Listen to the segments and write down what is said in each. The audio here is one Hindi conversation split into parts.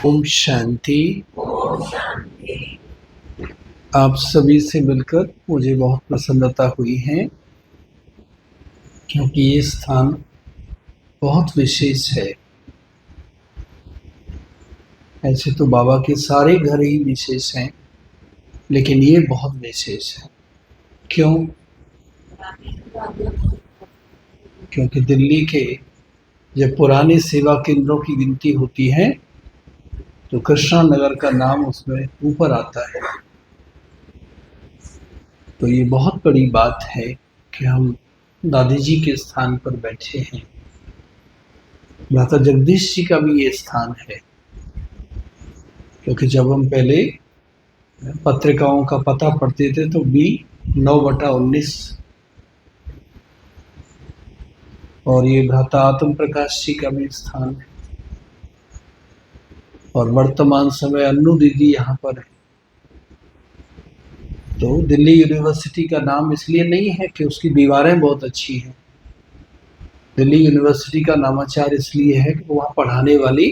ओम शांति। आप सभी से मिलकर मुझे बहुत प्रसन्नता हुई है, क्योंकि ये स्थान बहुत विशेष है। ऐसे तो बाबा के सारे घर ही विशेष हैं, लेकिन ये बहुत विशेष है। क्यों? क्योंकि दिल्ली के जब पुराने सेवा केंद्रों की गिनती होती है तो कृष्णा नगर का नाम उसमें ऊपर आता है। तो ये बहुत बड़ी बात है कि हम दादी जी के स्थान पर बैठे हैं। माता जगदीश जी का भी ये स्थान है, क्योंकि जब हम पहले पत्रिकाओं का पता पढ़ते थे तो बी 9/19 और ये भ्राता आत्म प्रकाश जी का भी स्थान है। और वर्तमान समय अन्नू दीदी यहाँ पर है। तो दिल्ली यूनिवर्सिटी का नाम इसलिए नहीं है कि उसकी दीवारें बहुत अच्छी हैं। दिल्ली यूनिवर्सिटी का नामाचार इसलिए है कि वहाँ पढ़ाने वाली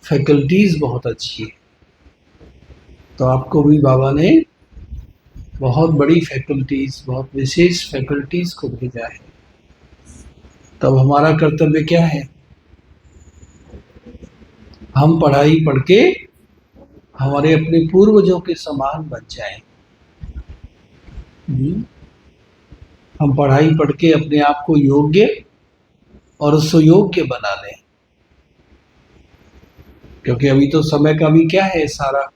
फैकल्टीज बहुत अच्छी है। तो आपको भी बाबा ने बहुत बड़ी फैकल्टीज, बहुत विशेष फैकल्टीज को भेजा है। तब हमारा कर्तव्य क्या है? हम पढ़ाई पढ़ के हमारे अपने पूर्वजों के समान बन जाएं। हम पढ़ाई पढ़ के अपने आप को योग्य और सुयोग्य बना लें, क्योंकि अभी तो समय का भी क्या है सारा,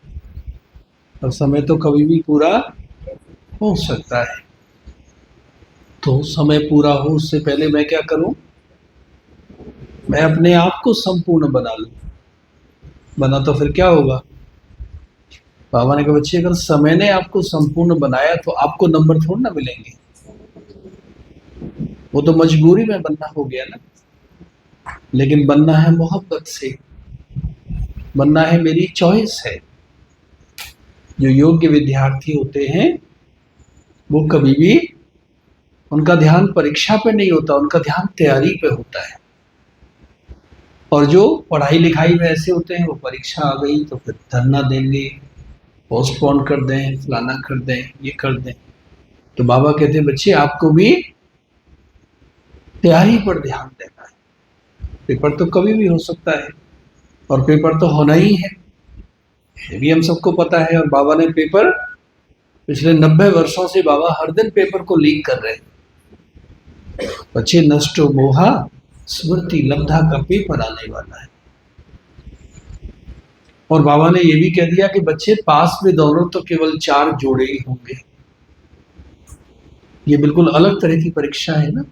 और समय तो कभी भी पूरा हो सकता है। तो समय पूरा हो उससे पहले मैं क्या करूं? मैं अपने आप को संपूर्ण बना लूं। बना तो फिर क्या होगा? बाबा ने कहा, बच्चे अगर समय ने आपको संपूर्ण बनाया तो आपको नंबर थोड़ा ना मिलेंगे। वो तो मजबूरी में बनना हो गया ना। लेकिन बनना है मोहब्बत से, बनना है मेरी चॉइस है। जो योग्य विद्यार्थी होते हैं वो कभी भी उनका ध्यान परीक्षा पे नहीं होता, उनका ध्यान तैयारी पे होता है। और जो पढ़ाई लिखाई में ऐसे होते हैं वो परीक्षा आ गई तो फिर धरना देंगे, पोस्टपोन कर दें, फलाना कर दें, ये कर दें। तो बाबा कहते हैं, बच्चे आपको भी तैयारी पर ध्यान देना है। पेपर तो कभी भी हो सकता है और पेपर तो होना ही है, ये भी हम सबको पता है। और बाबा ने पेपर पिछले 90 वर्षों से बाबा हर दिन पेपर को लीक कर रहे हैं। बच्चे नष्टो मोहा स्मृति लब्धा का पेपर आने वाला है। और बाबा ने ये भी कह दिया कि बच्चे पास में दोनों तो केवल 4 जोड़े ही होंगे। ये बिल्कुल अलग तरह की परीक्षा है ना।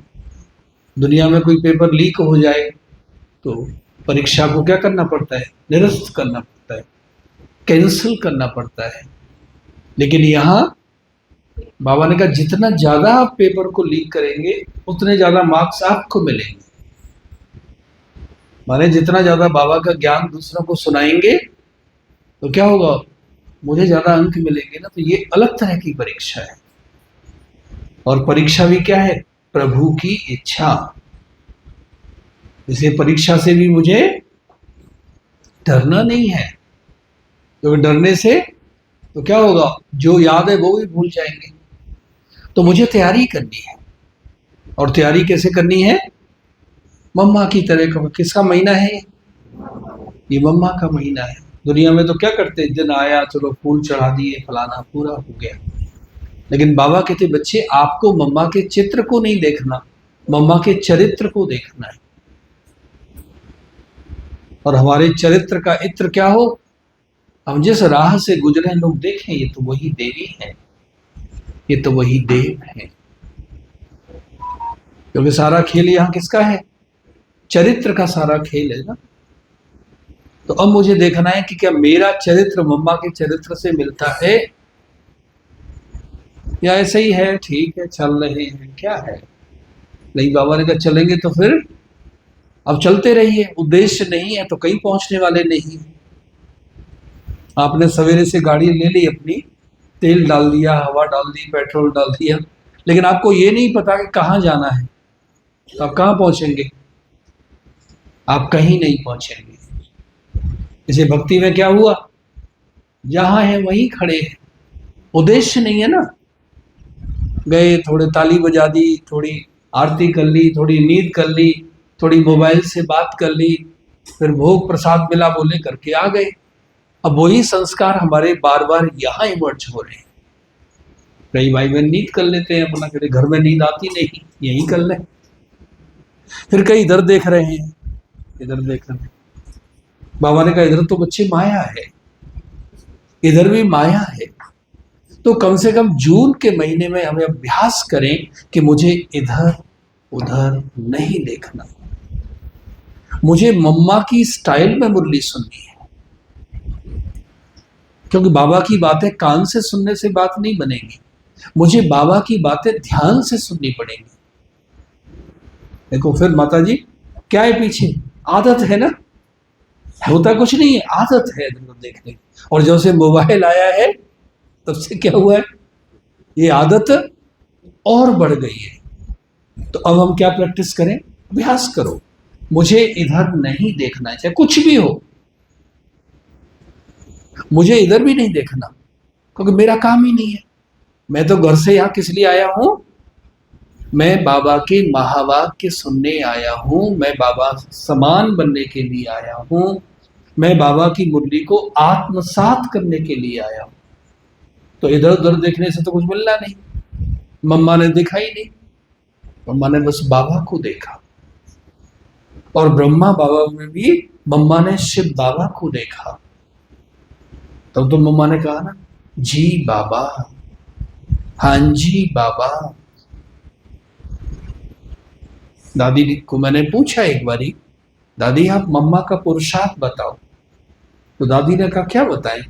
दुनिया में कोई पेपर लीक हो जाए तो परीक्षा को क्या करना पड़ता है? निरस्त करना पड़ता है, कैंसिल करना पड़ता है। लेकिन यहाँ बाबा ने कहा, जितना ज्यादा आप पेपर को लीक करेंगे उतने ज्यादा मार्क्स आपको मिलेंगे। माने जितना ज्यादा बाबा का ज्ञान दूसरों को सुनाएंगे तो क्या होगा? मुझे ज्यादा अंक मिलेंगे ना। तो ये अलग तरह की परीक्षा है। और परीक्षा भी क्या है? प्रभु की इच्छा। इसे परीक्षा से भी मुझे डरना नहीं है, क्योंकि डरने से तो क्या होगा? जो याद है वो भी भूल जाएंगे। तो मुझे तैयारी करनी है। और तैयारी कैसे करनी है? मम्मा की तरह। किसका महीना है ये? मम्मा का महीना है। दुनिया में तो क्या करते, दिन आया चलो फूल चढ़ा दिए, फलाना पूरा हो गया। लेकिन बाबा कहते, बच्चे आपको मम्मा के चित्र को नहीं देखना, मम्मा के चरित्र को देखना है। और हमारे चरित्र का इत्र क्या हो? हम जिस राह से गुजरे लोग देखें, ये तो वही देवी है, ये तो वही देव है। क्योंकि सारा खेल यहाँ किसका है? चरित्र का सारा खेल है ना। तो अब मुझे देखना है कि क्या मेरा चरित्र मम्मा के चरित्र से मिलता है या ऐसे ही है, ठीक है चल रहे हैं, क्या है। नहीं, बाबा ने कहा चलेंगे तो फिर अब चलते रहिए। उद्देश्य नहीं है तो कहीं पहुंचने वाले नहीं। आपने सवेरे से गाड़ी ले ली अपनी, तेल डाल दिया, हवा डाल दी, पेट्रोल डाल दिया, लेकिन आपको ये नहीं पता कि कहाँ जाना है। तो आप कहाँ पहुंचेंगे? आप कहीं नहीं पहुंचेंगे। इसे भक्ति में क्या हुआ, जहां है वहीं खड़े हैं, उद्देश्य नहीं है ना। गए, थोड़े ताली बजा दी, थोड़ी आरती कर ली, थोड़ी नींद कर ली, थोड़ी मोबाइल से बात कर ली, फिर भोग प्रसाद मिला बोले करके आ गए। अब वही संस्कार हमारे बार बार यहाँ इमर्ज हो रहे हैं। कई भाई बहन नींद कर लेते हैं अपना, कहते घर में नींद आती नहीं, यहीं कर ले। फिर कई इधर देख रहे हैं, इधर देख रहे हैं। बाबा ने कहा इधर तो बच्चे माया है, इधर भी माया है। तो कम से कम जून के महीने में हमें अभ्यास करें कि मुझे इधर उधर नहीं देखना, मुझे मम्मा की स्टाइल में मुरली सुननी है। क्योंकि बाबा की बातें कान से सुनने से बात नहीं बनेगी, मुझे बाबा की बातें ध्यान से सुननी पड़ेगी। देखो फिर माता जी क्या है पीछे, आदत है ना, होता कुछ नहीं है, आदत है देखने की। और जब से मोबाइल आया है तब से क्या हुआ है, ये आदत और बढ़ गई है। तो अब हम क्या प्रैक्टिस करें, अभ्यास करो, मुझे इधर नहीं देखना, चाहे कुछ भी हो, मुझे इधर भी नहीं देखना, क्योंकि मेरा काम ही नहीं है। मैं तो घर से यहाँ किस लिए आया हूं, मैं बाबा के महावाक्य सुनने आया हूं, मैं बाबा समान बनने के लिए आया हूं, मैं बाबा की मुरली को आत्मसात करने के लिए आया हूं। तो इधर उधर देखने से तो कुछ मिलना नहीं। मम्मा ने देखा ही नहीं, मम्मा ने बस बाबा को देखा। और ब्रह्मा बाबा में भी मम्मा ने शिव बाबा को देखा। तब तो मम्मा ने कहा ना, जी बाबा, हाँ जी बाबा। दादी को मैंने पूछा एक बारी, दादी आप मम्मा का पुरुषार्थ बताओ। तो दादी ने कहा क्या बताएं,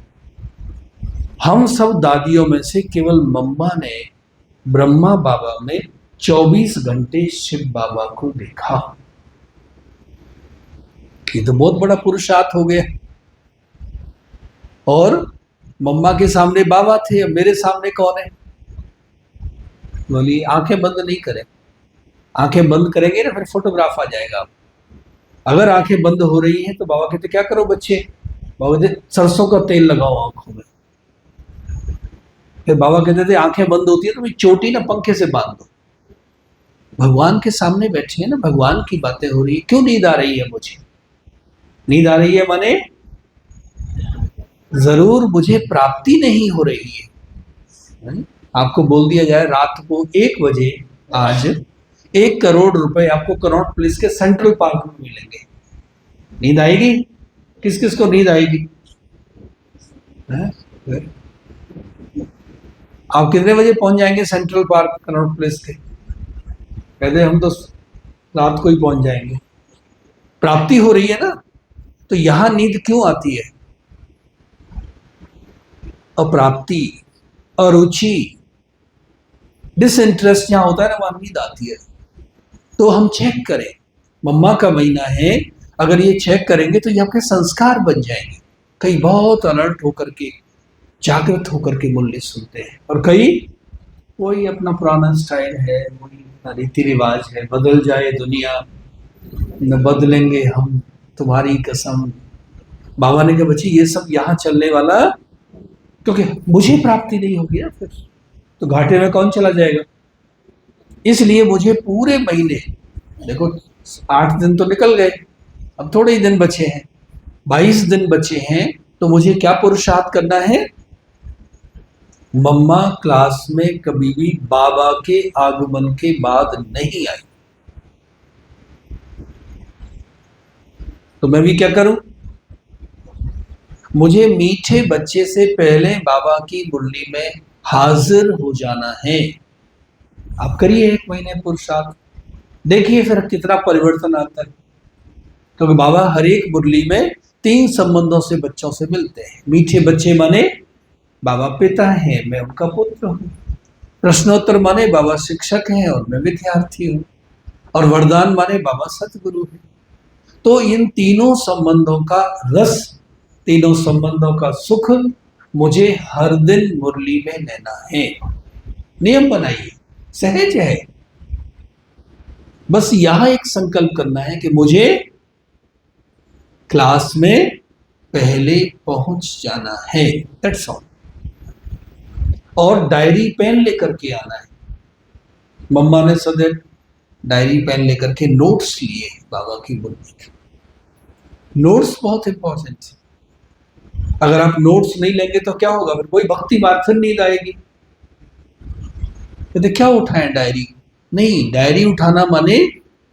हम सब दादियों में से केवल मम्मा ने ब्रह्मा बाबा में 24 घंटे शिव बाबा को देखा। ये तो बहुत बड़ा पुरुषार्थ हो गया। और मम्मा के सामने बाबा थे, अब मेरे सामने कौन है। बोली आंखें बंद नहीं करें, आंखें बंद करेंगे ना फिर फोटोग्राफ आ जाएगा। अगर आंखें बंद हो रही हैं तो बाबा कहते क्या करो बच्चे, बाबा कहते सरसों का तेल लगाओ आंखों में। फिर बाबा कहते थे आंखें बंद होती है तो चोटी ना पंखे से बांध दो। भगवान के सामने बैठे हैं ना, भगवान की बातें हो रही है, क्यों नींद आ रही है मुझे, नींद आ रही है माने जरूर मुझे प्राप्ति नहीं हो रही है। आपको बोल दिया जाए रात को 1 बजे आज 1 करोड़ रुपए आपको कनॉट प्लेस के सेंट्रल पार्क में मिलेंगे, नींद आएगी? किस किस को नींद आएगी? आप कितने बजे पहुंच जाएंगे सेंट्रल पार्क कनॉट प्लेस के? कहते हम तो रात को ही पहुंच जाएंगे। प्राप्ति हो रही है ना, तो यहां नींद क्यों आती है? अप्राप्ति, अरुचि, डिसइंटरेस्ट जहां होता है ना वहां नींद आती है। तो हम चेक करें, मम्मा का महीना है, अगर ये चेक करेंगे तो ये आपके संस्कार बन जाएंगे। कई बहुत अलर्ट होकर के, जागृत होकर के मुरली सुनते हैं, और कई वही अपना पुराना स्टाइल है, वही रीति रिवाज है, बदल जाए दुनिया न बदलेंगे हम, तुम्हारी कसम। बाबा ने कहा बच्ची ये सब यहाँ चलने वाला, क्योंकि मुझे प्राप्ति नहीं होगी ना, फिर तो घाटे में कौन चला जाएगा। इसलिए मुझे पूरे महीने, देखो 8 दिन तो निकल गए, अब थोड़े ही दिन बचे हैं, 22 दिन बचे हैं, तो मुझे क्या पुरुषार्थ करना है? मम्मा क्लास में कभी भी बाबा के आगमन के बाद नहीं आई, तो मैं भी क्या करूं? मुझे मीठे बच्चे से पहले बाबा की मुरली में हाजिर हो जाना है। आप करिए 1 महीने पुरुषार्थ, देखिए फिर कितना परिवर्तन आता है। क्योंकि बाबा हर एक मुरली में 3 संबंधों से बच्चों से मिलते हैं। मीठे बच्चे माने बाबा पिता हैं, मैं उनका पुत्र हूँ। प्रश्नोत्तर माने बाबा शिक्षक हैं और मैं विद्यार्थी हूँ। और वरदान माने बाबा सतगुरु हैं। तो इन तीनों संबंधों का रस, तीनों संबंधों का सुख मुझे हर दिन मुरली में लेना है। नियम बनाइए, सहज है। बस यहां एक संकल्प करना है कि मुझे क्लास में पहले पहुंच जाना है, दैट्स ऑल। और डायरी पेन लेकर के आना है। मम्मा ने सदैव डायरी पेन लेकर के नोट्स लिए बाबा की बुक। नोट्स बहुत इंपॉर्टेंट है। अगर आप नोट्स नहीं लेंगे तो क्या होगा, फिर वही भक्ति मार्ग, फिर नींद आएगी। कहते क्या उठाएं डायरी? नहीं, डायरी उठाना माने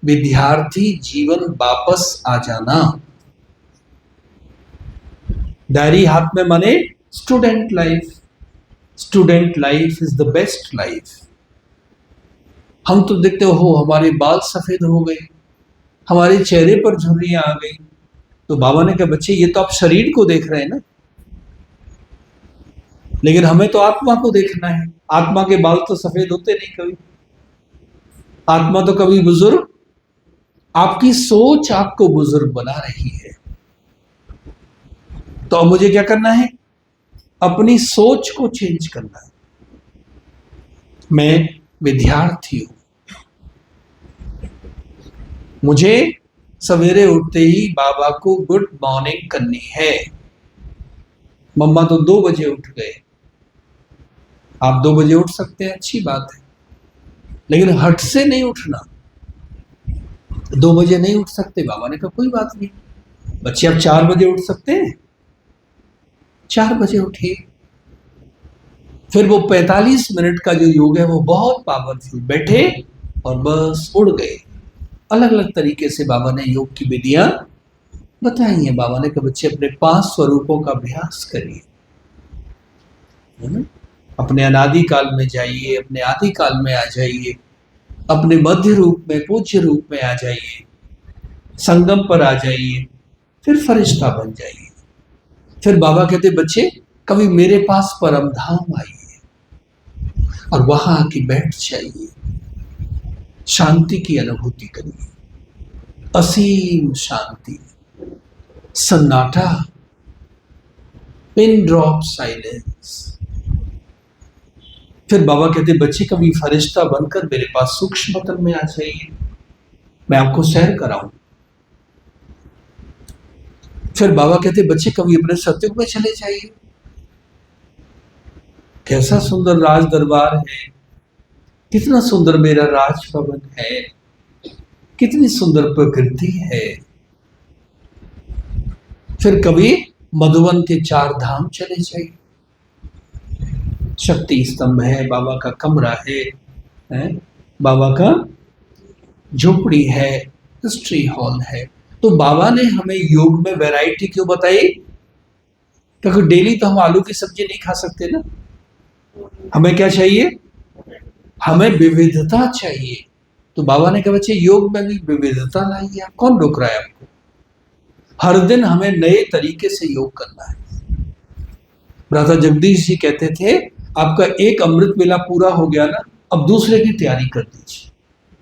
विद्यार्थी जीवन वापस आ जाना। डायरी हाथ में माने student life. Student life is the best life. हम तो देखते हो हमारे बाल सफेद हो गए, हमारे चेहरे पर झुर्रियां आ गई, तो बाबा ने कहा बच्चे ये तो आप शरीर को देख रहे हैं ना, लेकिन हमें तो आत्मा को देखना है। आत्मा के बाल तो सफेद होते नहीं कभी। आत्मा तो कभी बुजुर्ग, आपकी सोच आपको बुजुर्ग बना रही है। तो अब मुझे क्या करना है? अपनी सोच को चेंज करना है। मैं विद्यार्थी हूं, मुझे सवेरे उठते ही बाबा को गुड मॉर्निंग करनी है। मम्मा तो 2 बजे उठ गए, आप 2 बजे उठ सकते हैं, अच्छी बात है, लेकिन हट से नहीं उठना। 2 बजे नहीं उठ सकते, बाबा ने कहा कोई बात नहीं बच्चे, आप 4 बजे उठ सकते हैं, 4 बजे उठिए। फिर वो 45 मिनट का जो योग है वो बहुत पावरफुल, बैठे और बस उड़ गए। अलग अलग तरीके से बाबा ने योग की विधियां बताई हैं। बाबा ने कहा बच्चे अपने 5 स्वरूपों का अभ्यास करिए, अपने अनादि काल में जाइए, अपने आदि काल में आ जाइए, अपने मध्य रूप में, पूज्य रूप में आ जाइए, संगम पर आ जाइए, फिर फरिश्ता बन जाइए। फिर बाबा कहते बच्चे कभी मेरे पास परम धाम आइए और वहां आके बैठ जाइए, शांति की अनुभूति करिए, असीम शांति, सन्नाटा, पिन ड्रॉप साइलेंस। फिर बाबा कहते बच्चे कभी फरिश्ता बनकर मेरे पास सूक्ष्म तन में आ जाइए, मैं आपको सैर कराऊं। फिर बाबा कहते बच्चे कभी अपने सत्युग में चले जाइए। कैसा सुंदर राज दरबार है, कितना सुंदर मेरा राज भवन है, कितनी सुंदर प्रकृति है। फिर कभी मधुबन के 4 धाम चले जाइए, शक्ति स्तंभ है, बाबा का कमरा है, बाबा का झोपड़ी है, हिस्ट्री हॉल है। तो बाबा ने हमें योग में वैरायटी क्यों बताई? क्योंकि डेली तो हम आलू की सब्जी नहीं खा सकते ना। हमें क्या चाहिए? हमें विविधता चाहिए। तो बाबा ने कहा बच्चे योग में भी विविधता लाइए। आप, कौन रोक रहा है आपको? हर दिन हमें नए तरीके से योग करना है। भ्राता जगदीश जी कहते थे आपका एक अमृत वेला पूरा हो गया ना, अब दूसरे की तैयारी कर दीजिए,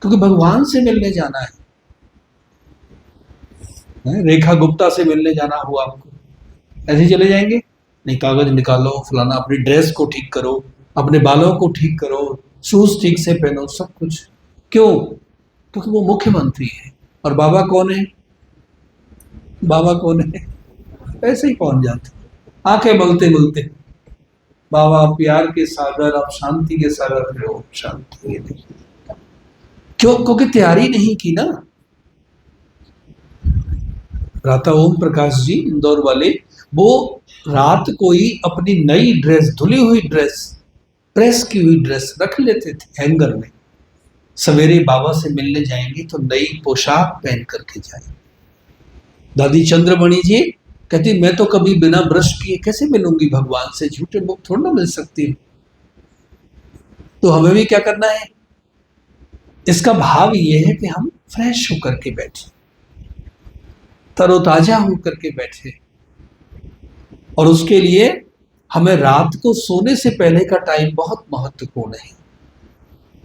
क्योंकि भगवान से मिलने जाना है। रेखा गुप्ता से मिलने जाना हुआ आपको, ऐसे चले जाएंगे? नहीं, कागज निकालो, फलाना, अपनी ड्रेस को ठीक करो, अपने बालों को ठीक करो, शूज ठीक से पहनो, सब कुछ। क्यों? क्योंकि वो मुख्यमंत्री है। और बाबा कौन है? बाबा कौन है? ऐसे ही पहुंच जाते, आंखें मलते मलते, बाबा आप प्यार के सागर, आप शांति के सागर हो, शांति। क्यों? क्योंकि तैयारी नहीं की ना। भ्राता ओम प्रकाश जी इंदौर वाले, वो रात को ही अपनी नई ड्रेस, धुली हुई ड्रेस, प्रेस की हुई ड्रेस रख लेते थे हैंगर में। सवेरे बाबा से मिलने जाएंगे तो नई पोशाक पहन करके जाएंगे। दादी चंद्रमणि जी कहती मैं तो कभी बिना ब्रश किए कैसे मिलूंगी भगवान से, झूठे मुख थोड़ा ना मिल सकती हूँ। तो हमें भी क्या करना है? इसका भाव ये है कि हम फ्रेश होकर के बैठे, तरोताजा होकर के बैठे। और उसके लिए हमें रात को सोने से पहले का टाइम बहुत महत्वपूर्ण है।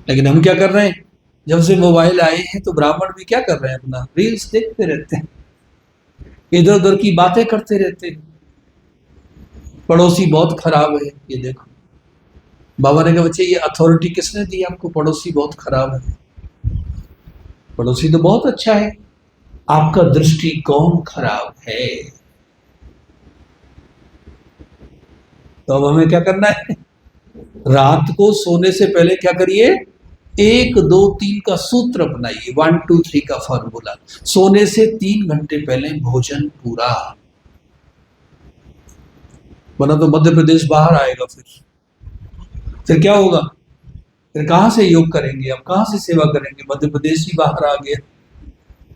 लेकिन हम क्या कर रहे हैं? जब से मोबाइल आए हैं तो ब्राह्मण भी क्या कर रहे हैं? अपना रील्स देखते रहते हैं, इधर उधर की बातें करते रहते हैं। पड़ोसी बहुत खराब है, ये देखो। बाबा ने कहा बच्चे ये अथॉरिटी किसने दी आपको? पड़ोसी बहुत खराब है। पड़ोसी तो बहुत अच्छा है, आपका दृष्टिकोण खराब है। तो अब हमें क्या करना है, रात को सोने से पहले क्या करिए, 1 2 3 का सूत्र अपनाइए, 1 2 3 का फॉर्मूला। सोने से 3 घंटे पहले भोजन पूरा, वरना तो मध्य प्रदेश बाहर आएगा। फिर क्या होगा, फिर कहां से योग करेंगे, अब कहां से सेवा करेंगे, मध्य प्रदेश ही बाहर आ गया।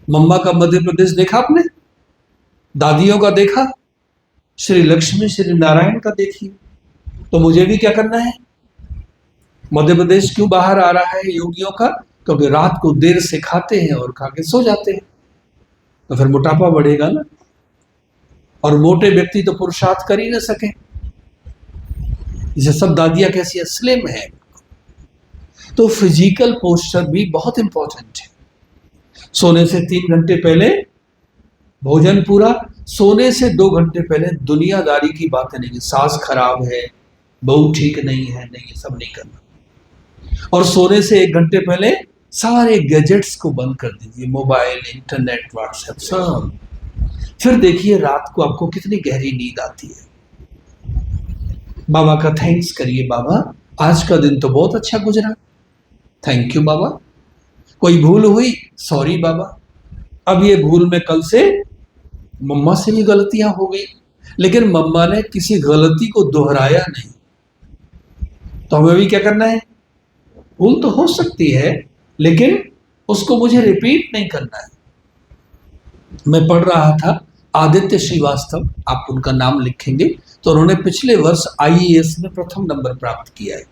मम्मा का मध्य प्रदेश देखा आपने, दादियों का देखा, श्री लक्ष्मी श्री नारायण का देखिए। तो मुझे भी क्या करना है, मध्य प्रदेश क्यों बाहर आ रहा है योगियों का, क्योंकि रात को देर से खाते हैं और खा के सो जाते हैं, तो फिर मोटापा बढ़ेगा ना, और मोटे व्यक्ति तो पुरुषार्थ कर ही ना सके। इसे सब दादियां कैसी स्लिम है। तो फिजिकल पोस्चर भी बहुत इंपॉर्टेंट है। सोने से 3 घंटे पहले भोजन पूरा, सोने से 2 घंटे पहले दुनियादारी की बातें नहीं, सांस खराब है, बहू ठीक नहीं है, नहीं, ये सब नहीं करना। और सोने से 1 घंटे पहले सारे गैजेट्स को बंद कर दीजिए, मोबाइल, इंटरनेट, व्हाट्सएप सब। फिर देखिए रात को आपको कितनी गहरी नींद आती है। बाबा का थैंक्स करिए, बाबा आज का दिन तो बहुत अच्छा गुजरा, थैंक यू बाबा। कोई भूल हुई, सॉरी बाबा, अब ये भूल में कल से मम्मा से भी गलतियां हो गई, लेकिन मम्मा ने किसी गलती को दोहराया नहीं। तो हमें भी क्या करना है, भूल तो हो सकती है लेकिन उसको मुझे रिपीट नहीं करना है। मैं पढ़ रहा था आदित्य श्रीवास्तव, आप उनका नाम लिखेंगे तो उन्होंने पिछले वर्ष आईएएस में प्रथम नंबर प्राप्त किया है।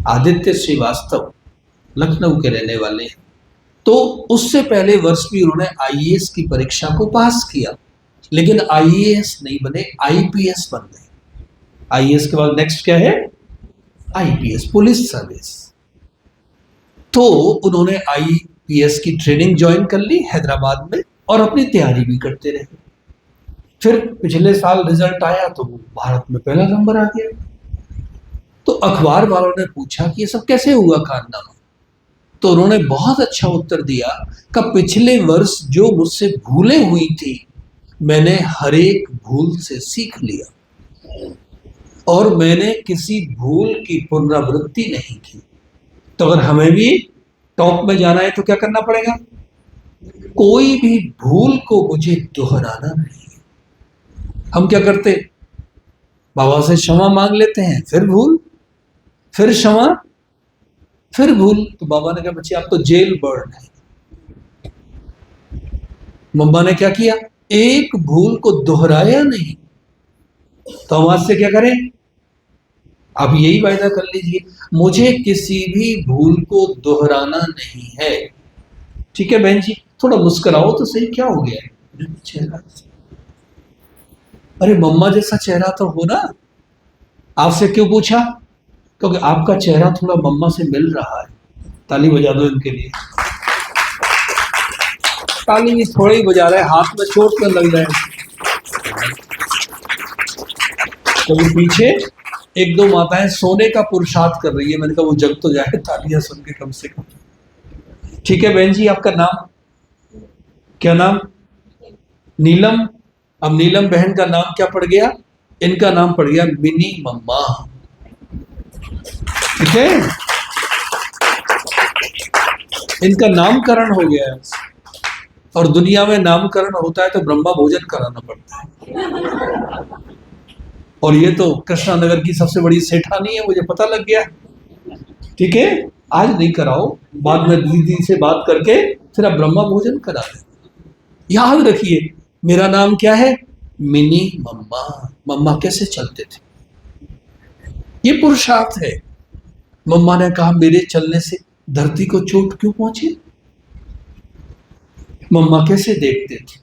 आदित्य श्रीवास्तव लखनऊ के रहने वाले हैं। तो उससे पहले वर्ष भी उन्होंने आईएएस की परीक्षा को पास किया, लेकिन आईएएस नहीं बने, आईपीएस बन गए। आईएएस के बाद नेक्स्ट क्या है, आईपीएस, पुलिस सर्विस। तो उन्होंने आईपीएस की ट्रेनिंग ज्वाइन कर ली हैदराबाद में और अपनी तैयारी भी करते रहे। फिर पिछले साल रिजल्ट आया तो भारत में पहला नंबर आ गया। तो अखबार वालों ने पूछा कि ये सब कैसे हुआ कारनामा, तो उन्होंने बहुत अच्छा उत्तर दिया कि पिछले वर्ष जो मुझसे भूलें हुई थी मैंने हर एक भूल से सीख लिया और मैंने किसी भूल की पुनरावृत्ति नहीं की। तो अगर हमें भी टॉप में जाना है तो क्या करना पड़ेगा, कोई भी भूल को मुझे दोहराना नहीं है। हम क्या करते, बाबा से क्षमा मांग लेते हैं, फिर भूल, फिर क्षमा, फिर भूल। तो बाबा ने कहा बच्चे आप तो जेल बर्ड है। मम्मा ने क्या किया, एक भूल को दोहराया नहीं। तो हम आज से क्या करें, आप यही वायदा कर लीजिए, मुझे किसी भी भूल को दोहराना नहीं है। ठीक है बहन जी, थोड़ा मुस्कुराओ तो सही, क्या हो गया है चेहरा, अरे मम्मा जैसा चेहरा तो हो ना। आपसे क्यों पूछा, क्योंकि आपका चेहरा थोड़ा मम्मा से मिल रहा है। ताली बजा दो इनके लिए, ताली भी थोड़ी ही बजा रहे हैं, हाथ में चोट न लग रहा है। कभी पीछे 1-2 माताएं सोने का पुरुषार्थ कर रही है, मैंने कहा वो जग तो जाए तालियां सुन के कम से कम। ठीक है बहन जी, आपका नाम क्या, नाम नीलम। अब नीलम बहन का नाम क्या पड़ गया, इनका नाम पड़ गया मिनी मम्मा। ठीक है, इनका नामकरण हो गया है। और दुनिया में नामकरण होता है तो ब्रह्मा भोजन कराना पड़ता है। और ये तो कृष्णा नगर की सबसे बड़ी सेठानी है, मुझे पता लग गया। ठीक है, आज नहीं कराओ, बाद में दीदी से बात करके फिर आप ब्रह्मा भोजन करा दें। याद रखिए मेरा नाम क्या है, मिनी मम्मा। मम्मा कैसे चलते थे, ये पुरुषार्थ है। मम्मा ने कहा मेरे चलने से धरती को चोट क्यों पहुंची, मम्मा कैसे देखते थे,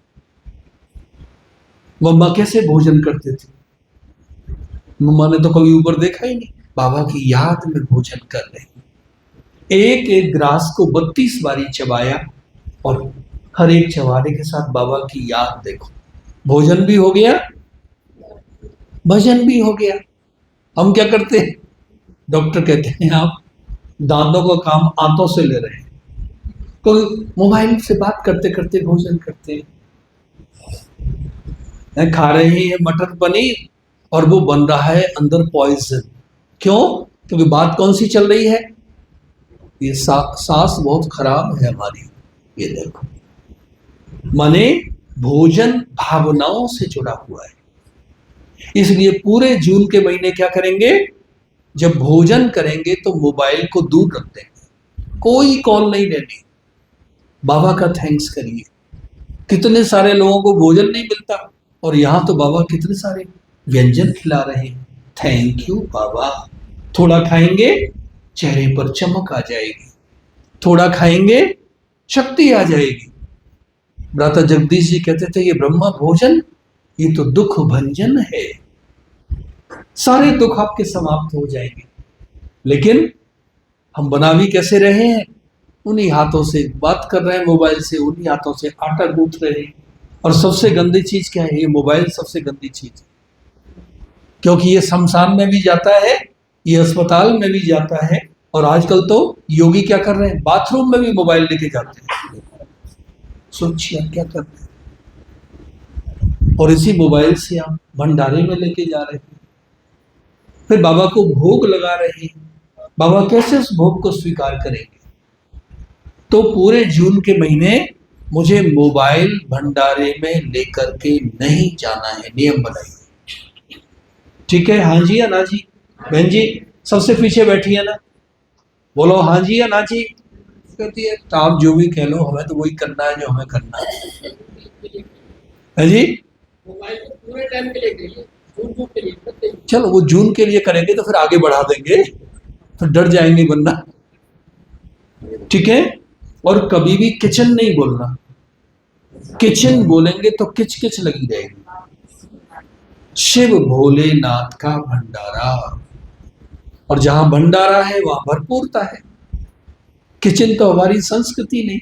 मम्मा कैसे भोजन करते थे। मम्मा ने तो कभी ऊपर देखा ही नहीं, बाबा की याद में भोजन कर रहे हैं। एक एक ग्रास को 32 बारी चबाया और हर एक चबाने के साथ बाबा की याद देखो। भोजन भी हो गया, भजन भी हो गया। हम क्या करते हैं, डॉक्टर कहते हैं आप दांतों का काम आंतों से ले रहे हैं, तो मोबाइल से बात करते करते भोजन करते हैं। खा रहे हैं मटर पनीर और वो बन रहा है अंदर पॉइजन। क्यों? क्योंकि बात कौन सी चल रही है? ये सांस बहुत खराब है हमारी। ये देखो, माने भोजन भावनाओं से जुड़ा हुआ है। इसलिए पूरे जून के महीने क्या करेंगे? जब भोजन करेंगे तो मोबाइल को दूर रख देंगे, कोई कॉल नहीं लेनी। बाबा का थैंक्स करिए। कितने सारे लोगों को भोजन नहीं मिलता और यहाँ तो बाबा कितने सारे व्यंजन खिला रहे हैं। थैंक यू बाबा। थोड़ा खाएंगे चेहरे पर चमक आ जाएगी, थोड़ा खाएंगे शक्ति आ जाएगी। भ्राता जगदीश जी कहते थे ये ब्रह्मा भोजन ये तो दुख भंजन है, सारे दुख आपके समाप्त हो जाएंगे। लेकिन हम बनावी कैसे रहे हैं? उन्हीं हाथों से बात कर रहे हैं, मोबाइल से, उन्हीं हाथों से आटा गूंथ रहे हैं। और सबसे गंदी चीज क्या है? ये मोबाइल सबसे गंदी चीज है, क्योंकि ये शमशान में भी जाता है, ये अस्पताल में भी जाता है, और आजकल तो योगी क्या कर रहे हैं? बाथरूम में भी मोबाइल लेके जाते हैं। सोचिए क्या कर रहे हैं। और इसी मोबाइल से आप भंडारे में लेके जा रहे हैं, फिर बाबा को भोग लगा रहे हैं। बाबा कैसे उस भोग को स्वीकार करेंगे? तो पूरे जून के महीने मुझे मोबाइल भंडारे में लेकर के नहीं जाना है, नियम बनाइए। ठीक है? हाँ जी या ना जी? बहन जी सबसे पीछे बैठी है ना, बोलो हाँ जी या ना जी। कहती है तो आप जो भी कह लो, हमें तो वही करना है जो हमें करना है जी। मोबाइल पूरे टाइम के लिए, जून के लिए। चलो वो जून के लिए करेंगे तो फिर आगे बढ़ा देंगे, फिर डर जाएंगे वरना। ठीक है? और कभी भी किचन नहीं बोलना। किचन बोलेंगे तो किच किच लगी रहेगी। शिव भोलेनाथ का भंडारा, और जहां भंडारा है वहां भरपूरता है। किचन तो हमारी संस्कृति नहीं।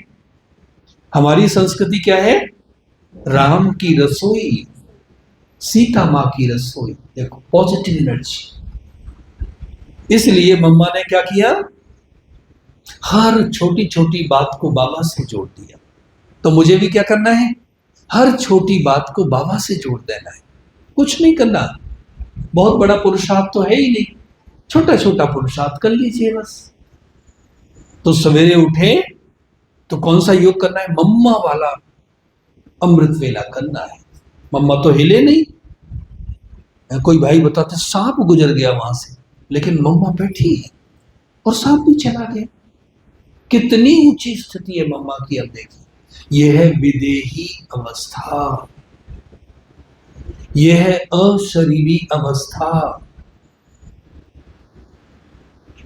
हमारी संस्कृति क्या है? राम की रसोई, सीता माँ की रसोई। देखो पॉजिटिव एनर्जी। इसलिए मम्मा ने क्या किया? हर छोटी छोटी बात को बाबा से जोड़ दिया। तो मुझे भी क्या करना है? हर छोटी बात को बाबा से जोड़ देना है। कुछ नहीं करना, बहुत बड़ा पुरुषार्थ तो है ही नहीं, छोटा छोटा पुरुषार्थ कर लीजिए बस। तो सवेरे उठे तो कौन सा योग करना है? मम्मा वाला अमृत वेला करना है। मम्मा तो हिले नहीं। कोई भाई बताते सांप गुजर गया वहां से, लेकिन मम्मा बैठी है और सांप भी चला गया। कितनी ऊंची स्थिति है मम्मा की। अब देखिए, यह है विदेही अवस्था, यह है अशरीरी अवस्था,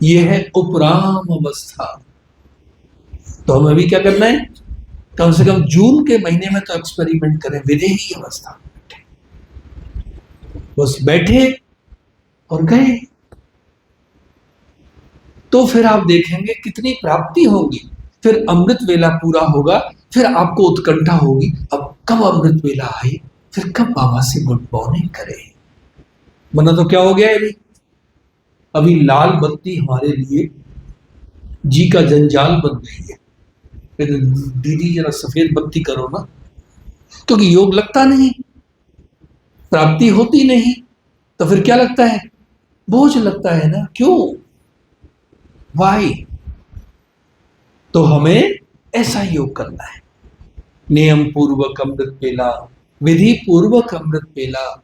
यह है उपराम अवस्था। तो हमें भी क्या करना है? कम से कम जून के महीने में तो एक्सपेरिमेंट करें विदेही अवस्था। बस बैठे और गए, तो फिर आप देखेंगे कितनी प्राप्ति होगी। फिर अमृत वेला पूरा होगा, फिर आपको उत्कंठा होगी अब कब अमृत वेला आए, फिर कब बाबा से गुड मॉर्निंग करें। वरना तो क्या हो गया है? अभी लाल बत्ती हमारे लिए जी का जंजाल बन गई है। फिर दीदी जरा सफेद बत्ती करो ना, क्योंकि योग लगता नहीं, प्राप्ति होती नहीं, तो फिर क्या लगता है? बोझ लगता है ना। क्यों? वाई? तो हमें ऐसा योग करना है। नियम पूर्वक अमृत पेला, विधि पूर्वक अमृत पेला,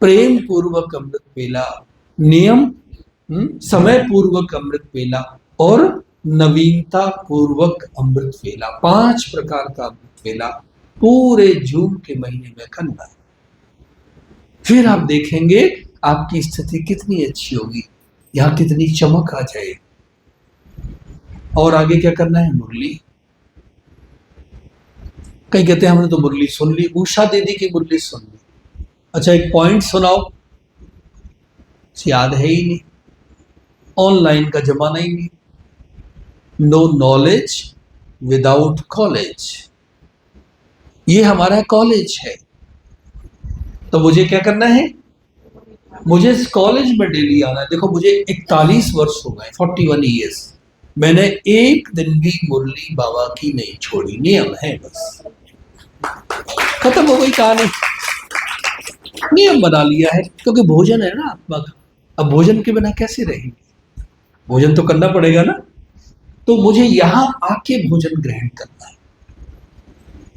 प्रेम पूर्वक अमृत पेला, नियम समय पूर्वक अमृत पेला, और नवीनता पूर्वक अमृत पेला। 5 प्रकार का अमृत पेला पूरे जून के महीने में करना है। फिर आप देखेंगे आपकी स्थिति कितनी अच्छी होगी, यहां कितनी चमक आ जाएगी। और आगे क्या करना है? मुरली। कई कहते हैं हमने तो मुरली सुन ली, उषा दीदी की मुरली सुन ली। अच्छा एक पॉइंट सुनाओ, याद है ही नहीं। ऑनलाइन का जमाना ही नहीं। नो नॉलेज विदाउट कॉलेज, ये हमारा कॉलेज है। तो मुझे क्या करना है? मुझे इस कॉलेज में डेली आना है। देखो मुझे 41 वर्ष हो गए, 41 ईयर्स, मैंने एक दिन भी मुरली बाबा की नहीं छोड़ी। नियम है, बस खत्म हो गई कहानी। नियम बना लिया है, क्योंकि भोजन है ना आत्मा का। अब भोजन के बिना कैसे रहेंगे, भोजन तो करना पड़ेगा ना। तो मुझे यहां आके भोजन ग्रहण करना है।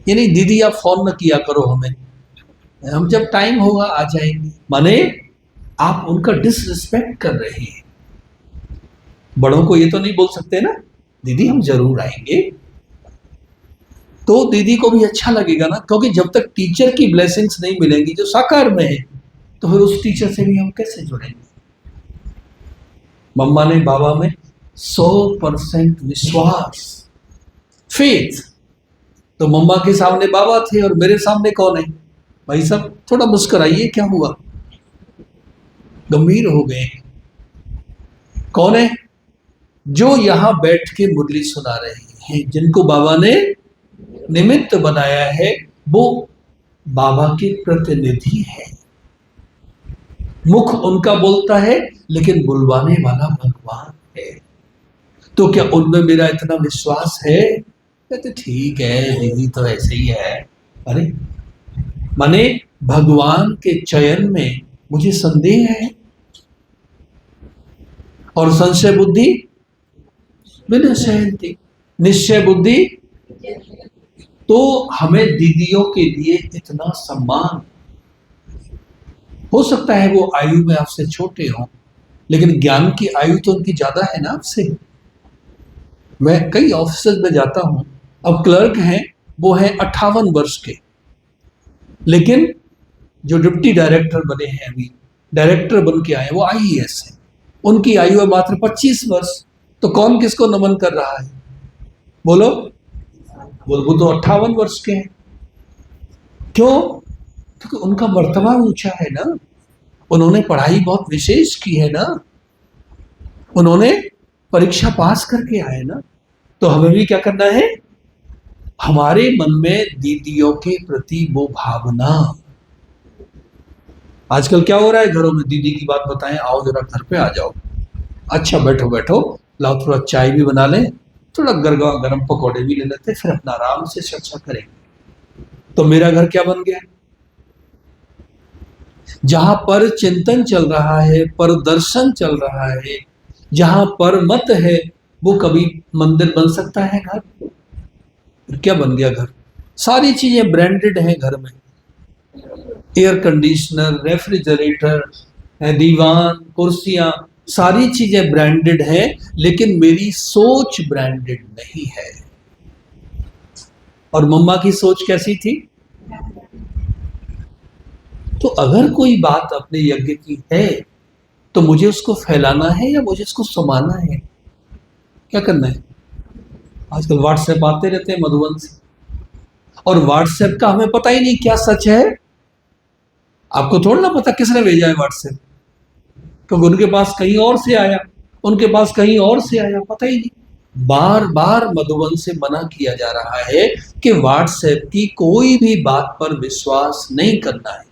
यानी दीदी आप फोन न किया करो हमें, हम जब टाइम होगा आ जाएंगे। माने आप उनका डिसरिस्पेक्ट कर रहे हैं। बड़ों को ये तो नहीं बोल सकते ना दीदी हम जरूर आएंगे, तो दीदी को भी अच्छा लगेगा ना, क्योंकि जब तक टीचर की ब्लेसिंग्स नहीं मिलेंगी जो साकार में है, तो फिर उस टीचर से भी हम कैसे जुड़ेंगे। मम्मा ने बाबा में 100% विश्वास, फेथ। तो मम्मा के सामने बाबा थे और मेरे सामने कौन है? भाई साहब थोड़ा मुस्कुराइए, क्या हुआ, गंभीर हो गए। कौन है? जो यहां बैठ के मुरली सुना रहे हैं, जिनको बाबा ने निमित्त बनाया है, वो बाबा के प्रतिनिधि है। मुख उनका बोलता है, लेकिन बुलवाने वाला भगवान है। तो क्या उनमें मेरा इतना विश्वास है? कहते ठीक है दीदी तो ऐसे ही है। अरे माने भगवान के चयन में मुझे संदेह है, और संशय बुद्धि विनश्यन्ति, निश्चय बुद्धि। तो हमें दीदियों के लिए इतना सम्मान, हो सकता है वो आयु में आपसे छोटे हों, लेकिन ज्ञान की आयु तो उनकी ज्यादा है ना आपसे। मैं कई ऑफिस में जाता हूं, अब क्लर्क हैं वो हैं 58 वर्ष के, लेकिन जो डिप्टी डायरेक्टर बने हैं अभी, डायरेक्टर बन के आए, वो आईएएस है, उनकी आयु है मात्र 25 वर्ष। तो कौन किसको नमन कर रहा है? बोलो। वो तो 58 वर्ष के हैं। क्यों? क्योंकि उनका मर्तबा ऊंचा है ना, उन्होंने पढ़ाई बहुत विशेष की है ना, उन्होंने परीक्षा पास करके आए ना। तो हमें भी क्या करना है? हमारे मन में दीदियों के प्रति वो भावना। आजकल क्या हो रहा है घरों में, दीदी की बात बताएं, आओ जरा घर पे आ जाओ, अच्छा बैठो बैठो, लाओ थोड़ा चाय भी बना लें, थोड़ा गरम पकौड़े भी ले लेते, फिर अपना आराम से चर्चा करें। तो मेरा घर क्या बन गया? जहां पर चिंतन चल रहा है, पर दर्शन चल रहा है, जहां पर मत है, वो कभी मंदिर बन सकता है घर? क्या बन गया घर? सारी चीजें ब्रांडेड हैं घर में, एयर कंडीशनर, रेफ्रिजरेटर, दीवान, कुर्सियां, सारी चीजें ब्रांडेड हैं, लेकिन मेरी सोच ब्रांडेड नहीं है। और मम्मा की सोच कैसी थी? तो अगर कोई बात अपने यज्ञ की है, तो मुझे उसको फैलाना है या मुझे उसको समाना है? क्या करना है? आजकल व्हाट्सएप आते रहते हैं मधुबन से, और व्हाट्सएप का हमें पता ही नहीं क्या सच है। आपको थोड़ा ना पता किसने भेजा है व्हाट्सएप, क्योंकि उनके पास कहीं और से आया, उनके पास कहीं और से आया, पता ही नहीं। बार बार मधुबन से मना किया जा रहा है कि व्हाट्सएप की कोई भी बात पर विश्वास नहीं करना है।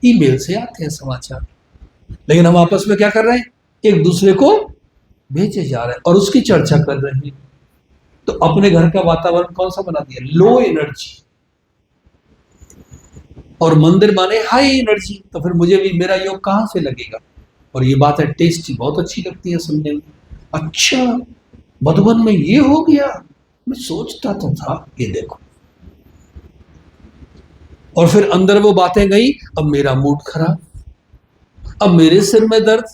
ईमेल से आते हैं समाचार, लेकिन हम आपस में क्या कर रहे हैं? एक दूसरे को भेजे जा रहे हैं और उसकी चर्चा कर रहे हैं। तो अपने घर का वातावरण कौन सा बना दिया? Low energy. और मंदिर माने हाई एनर्जी। तो फिर मुझे भी मेरा योग कहां से लगेगा? और ये बात है टेस्टी, बहुत अच्छी लगती है सुनने में। अच्छा मधुबन में ये हो गया, मैं सोचता तो था, ये देखो। और फिर अंदर वो बातें गई, अब मेरा मूड खराब, अब मेरे सिर में दर्द,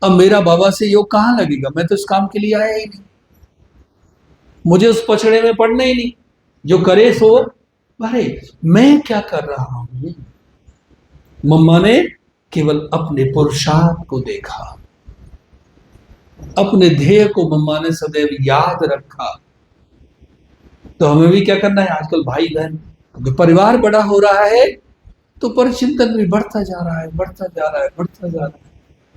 अब मेरा बाबा से योग कहां लगेगा? मैं तो इस काम के लिए आया ही नहीं, मुझे उस पछड़े में पड़ना ही नहीं। जो करे सो भरे, मैं क्या कर रहा हूं? मम्मा ने केवल अपने पुरुषार्थ को देखा, अपने ध्येय को मम्मा ने सदैव याद रखा। तो हमें भी क्या करना है? आजकल भाई बहन, परिवार बड़ा हो रहा है, तो परिचिंतन भी बढ़ता जा रहा है, बढ़ता जा रहा है, बढ़ता जा रहा है।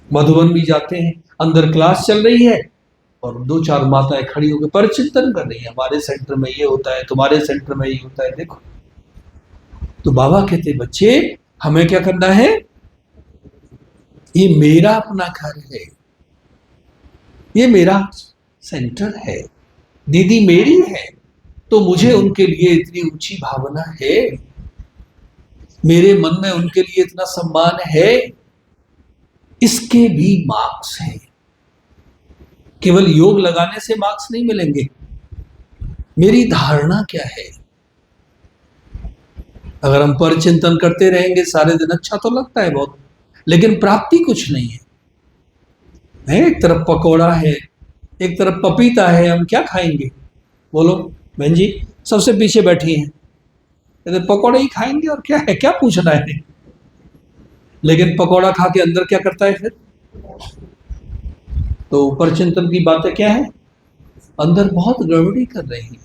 मधुबन भी जाते हैं, अंदर क्लास चल रही है और 2-4 माताएं खड़ी होकर परिचिंतन कर रही है, हमारे सेंटर में ये होता है, तुम्हारे सेंटर में ये होता है, देखो। तो बाबा कहते बच्चे हमें क्या करना है? ये मेरा अपना घर है, ये मेरा सेंटर है, दीदी मेरी है, तो मुझे उनके लिए इतनी ऊंची भावना है। मेरे मन में उनके लिए इतना सम्मान है, इसके भी मार्क्स हैं। केवल योग लगाने से मार्क्स नहीं मिलेंगे। मेरी धारणा क्या है? अगर हम पर चिंतन करते रहेंगे सारे दिन, अच्छा तो लगता है बहुत, लेकिन प्राप्ति कुछ नहीं है। एक तरफ पकोड़ा है, एक तरफ पपीता है, हम क्या खाएंगे? बोलो बहन जी, सबसे पीछे बैठी हैं, तो पकोड़े ही खाएंगे और क्या है, क्या पूछना है? लेकिन पकोड़ा खा के अंदर क्या करता है फिर? तो ऊपर चिंतन की बातें क्या है? अंदर बहुत गड़बड़ी कर रही है।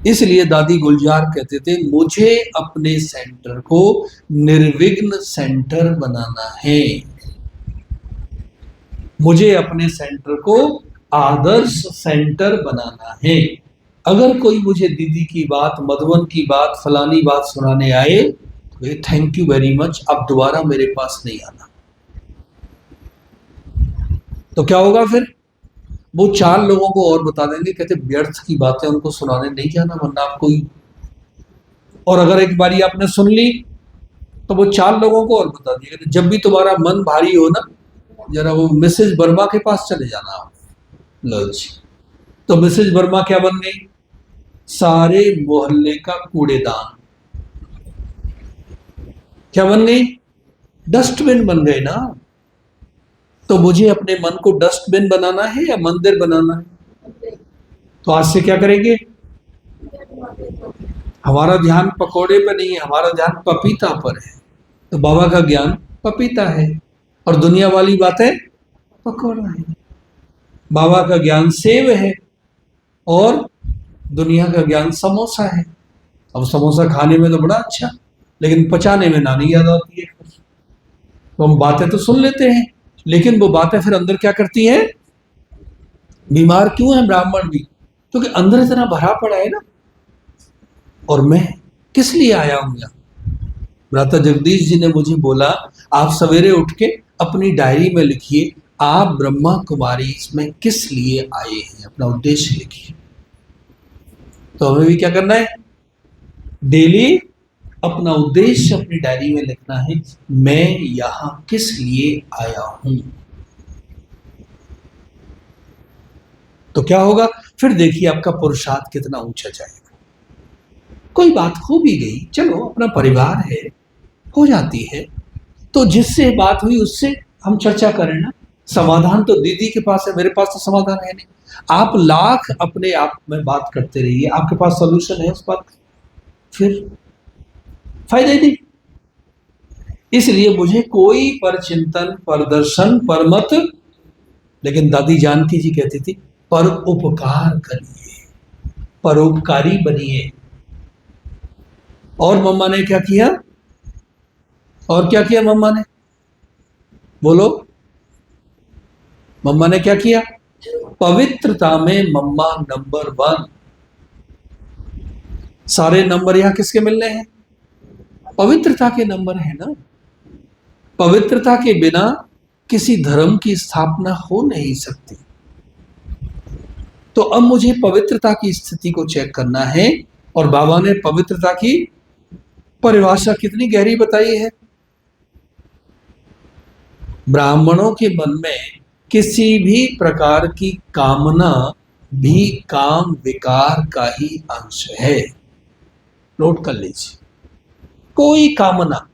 इसलिए दादी गुलजार कहते थे, मुझे अपने सेंटर को निर्विघ्न सेंटर बनाना है, मुझे अपने सेंटर को आदर्श सेंटर बनाना है। अगर कोई मुझे दीदी की बात, मधुवन की बात, फलानी बात सुनाने आए, तो थैंक यू वेरी मच, अब दोबारा मेरे पास नहीं आना। तो क्या होगा फिर? वो 4 लोगों को और बता देंगे, कहते व्यर्थ की बातें उनको सुनाने नहीं जाना, वरना आप कोई। और अगर एक बारी आपने सुन ली, तो वो 4 लोगों को और बता दिए, जब भी तुम्हारा मन भारी हो ना, जरा वो मिसेज वर्मा के पास चले जाना आप। लो जी, तो मिसेज वर्मा क्या बन गई? सारे मोहल्ले का कूड़ेदान। क्या बन गई? डस्टबिन बन गए ना। तो मुझे अपने मन को डस्टबिन बनाना है या मंदिर बनाना है? तो आज से क्या करेंगे? हमारा ध्यान पकोड़े पर नहीं है, हमारा ध्यान पपीता पर है। तो बाबा का ज्ञान पपीता है और दुनिया वाली बातें पकोड़ा है। बाबा का ज्ञान सेव है और दुनिया का ज्ञान समोसा है। अब समोसा खाने में तो बड़ा अच्छा, लेकिन पचाने में नानी याद आती है। तो हम बातें तो सुन लेते हैं, लेकिन वो बातें फिर अंदर क्या करती हैं? बीमार क्यों है ब्राह्मण भी? क्योंकि अंदर इतना भरा पड़ा है ना। और मैं किस लिए आया हूं यहाँ? भ्राता जगदीश जी ने मुझे बोला, आप सवेरे उठ के अपनी डायरी में लिखिए, आप ब्रह्मा कुमारी इसमें किस लिए आए हैं, अपना उद्देश्य लिखिए। तो हमें भी क्या करना है? डेली अपना उद्देश्य अपनी डायरी में लिखना है, मैं यहां किस लिए आया हूं। तो क्या होगा फिर? देखिए आपका पुरुषार्थ कितना ऊंचा जाएगा। कोई बात हो भी गई, चलो अपना परिवार है, हो जाती है, तो जिससे बात हुई उससे हम चर्चा करें ना। समाधान तो दीदी के पास है, मेरे पास तो समाधान है नहीं। आप लाख अपने आप में बात करते रहिए, आपके पास सॉल्यूशन है उस बात का, फिर फायदा ही नहीं। इसलिए मुझे कोई पर चिंतन, पर दर्शन, पर मत, लेकिन दादी जानकी जी कहती थी, पर उपकार करिए, परोपकारी बनिए। और मम्मा ने क्या किया? और क्या किया मम्मा ने? बोलो, मम्मा ने क्या किया? पवित्रता में मम्मा नंबर 1। सारे नंबर यहां किसके मिलने हैं? पवित्रता के नंबर है ना। पवित्रता के बिना किसी धर्म की स्थापना हो नहीं सकती। तो अब मुझे पवित्रता की स्थिति को चेक करना है, और बाबा ने पवित्रता की परिभाषा कितनी गहरी बताई है। ब्राह्मणों के मन में किसी भी प्रकार की कामना भी काम विकार का ही अंश है। नोट कर लीजिए, कोई कामना,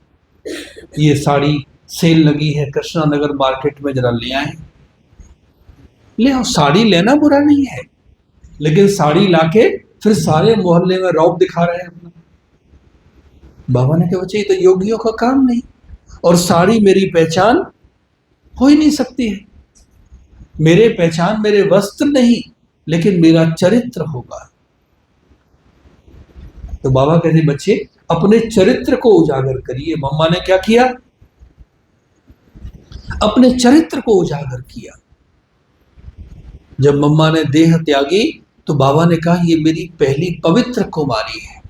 ये साड़ी सेल लगी है कृष्णा नगर मार्केट में, जरा ले आए, ले आओ। साड़ी लेना बुरा नहीं है, लेकिन साड़ी लाके फिर सारे मोहल्ले में रौब दिखा रहे हैं अपना। बाबा ने कहा बच्चे, ये तो योगियों का काम नहीं, और साड़ी मेरी पहचान हो ही नहीं सकती है। मेरे पहचान मेरे वस्त्र नहीं, लेकिन मेरा चरित्र होगा। तो बाबा कहते बच्चे अपने चरित्र को उजागर करिए। मम्मा ने क्या किया? अपने चरित्र को उजागर किया। जब मम्मा ने देह त्यागी, तो बाबा ने कहा, ये मेरी पहली पवित्र कुमारी है,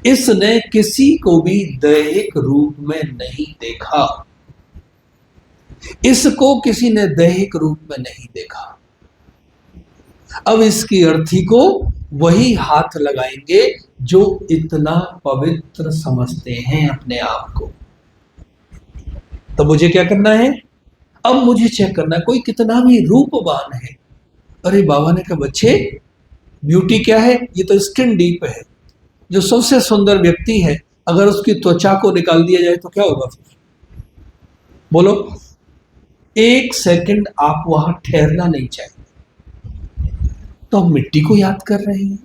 इसने किसी को भी दैहिक रूप में नहीं देखा, इसको किसी ने दैहिक रूप में नहीं देखा। अब इसकी अर्थी को वही हाथ लगाएंगे जो इतना पवित्र समझते हैं अपने आप को। तो मुझे क्या करना है? अब मुझे चेक करना है कोई कितना भी रूपवान है। अरे बाबा ने कहा बच्चे ब्यूटी क्या है? ये तो स्किन डीप है। जो सबसे सुंदर व्यक्ति है अगर उसकी त्वचा को निकाल दिया जाए तो क्या होगा फिर? बोलो। एक सेकंड आप वहां ठहरना नहीं चाहिए। तो हम मिट्टी को याद कर रहे हैं,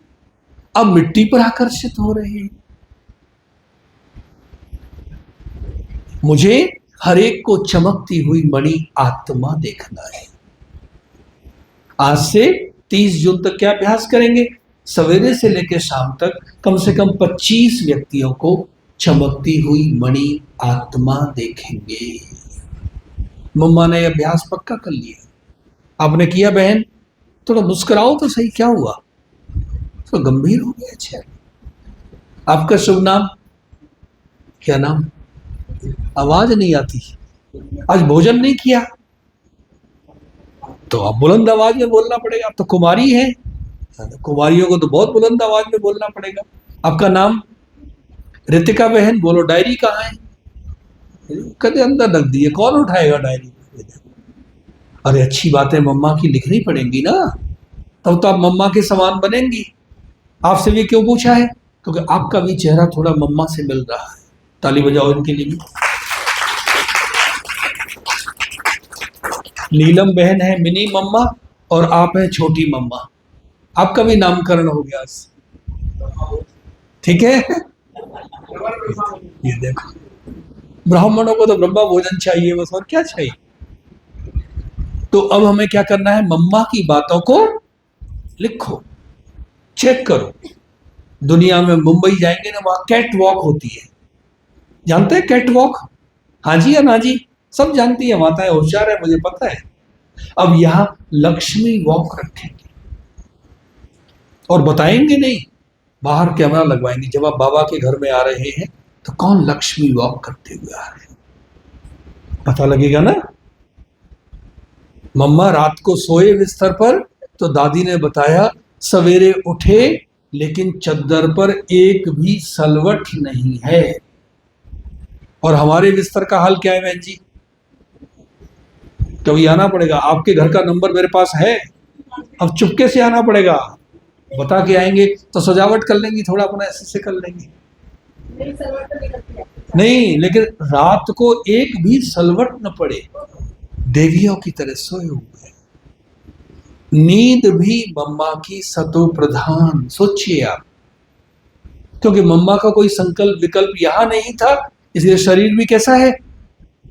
अब मिट्टी पर आकर्षित हो रहे हैं। मुझे हर एक को चमकती हुई मणि आत्मा देखना है। आज से 30 जून तक क्या अभ्यास करेंगे? सवेरे से लेकर शाम तक कम से कम 25 व्यक्तियों को चमकती हुई मणि आत्मा देखेंगे। मम्मा ने अभ्यास पक्का कर लिया। आपने किया बहन? थोड़ा मुस्कुराओ तो सही, क्या हुआ? तो गंभीर हो गया। अच्छा, आपका शुभ नाम? क्या नाम? आवाज नहीं आती। आज भोजन नहीं किया तो अब बुलंद आवाज में बोलना पड़ेगा। अब तो कुमारी है, कुमारियों को तो बहुत बुलंद आवाज में बोलना पड़ेगा। आपका नाम? रितिका बहन। बोलो डायरी कहाँ है? कदे अंदर रख दी है, कौन उठाएगा डायरी? अरे अच्छी बातें मम्मा की लिखनी पड़ेंगी ना, तब तो आप मम्मा के समान बनेंगी। आपसे भी क्यों पूछा है? क्योंकि आपका भी चेहरा थोड़ा मम्मा से मिल रहा है। ताली बजाओ इनके लिए भी। नीलम बहन है मिनी मम्मा और आप है छोटी मम्मा। आपका भी नामकरण हो गया। ठीक है। ये देखो, ब्राह्मणों को तो ब्रह्मा भोजन चाहिए बस, और क्या चाहिए। तो अब हमें क्या करना है? मम्मा की बातों को लिखो, चेक करो। दुनिया में मुंबई जाएंगे ना, वहां कैट वॉक होती है। जानते हैं कैट वॉक? हाँ जी या ना जी? सब जानती है, माताएं होशियार है, मुझे पता है। अब यहां लक्ष्मी वॉक रखेंगे और बताएंगे नहीं, बाहर कैमरा लगवाएंगे। जब आप बाबा के घर में आ रहे हैं तो कौन लक्ष्मी वॉक करते हुए आ रहे हैं, पता लगेगा ना। मम्मा रात को सोए बिस्तर पर तो दादी ने बताया सवेरे उठे लेकिन चद्दर पर एक भी सलवट नहीं है। और हमारे बिस्तर का हाल क्या है बहन जी? कभी आना पड़ेगा। आपके घर का नंबर मेरे पास है, अब चुपके से आना पड़ेगा। बता के आएंगे तो सजावट कर लेंगी, थोड़ा अपना ऐसे कर लेंगे। नहीं, लेकिन रात को एक भी सलवट न पड़े, देवियों की तरह सोए हुए। नींद भी मम्मा की सतो प्रधान। सोचिए आप, क्योंकि मम्मा का कोई संकल्प विकल्प यहां नहीं था, इसलिए शरीर भी कैसा है?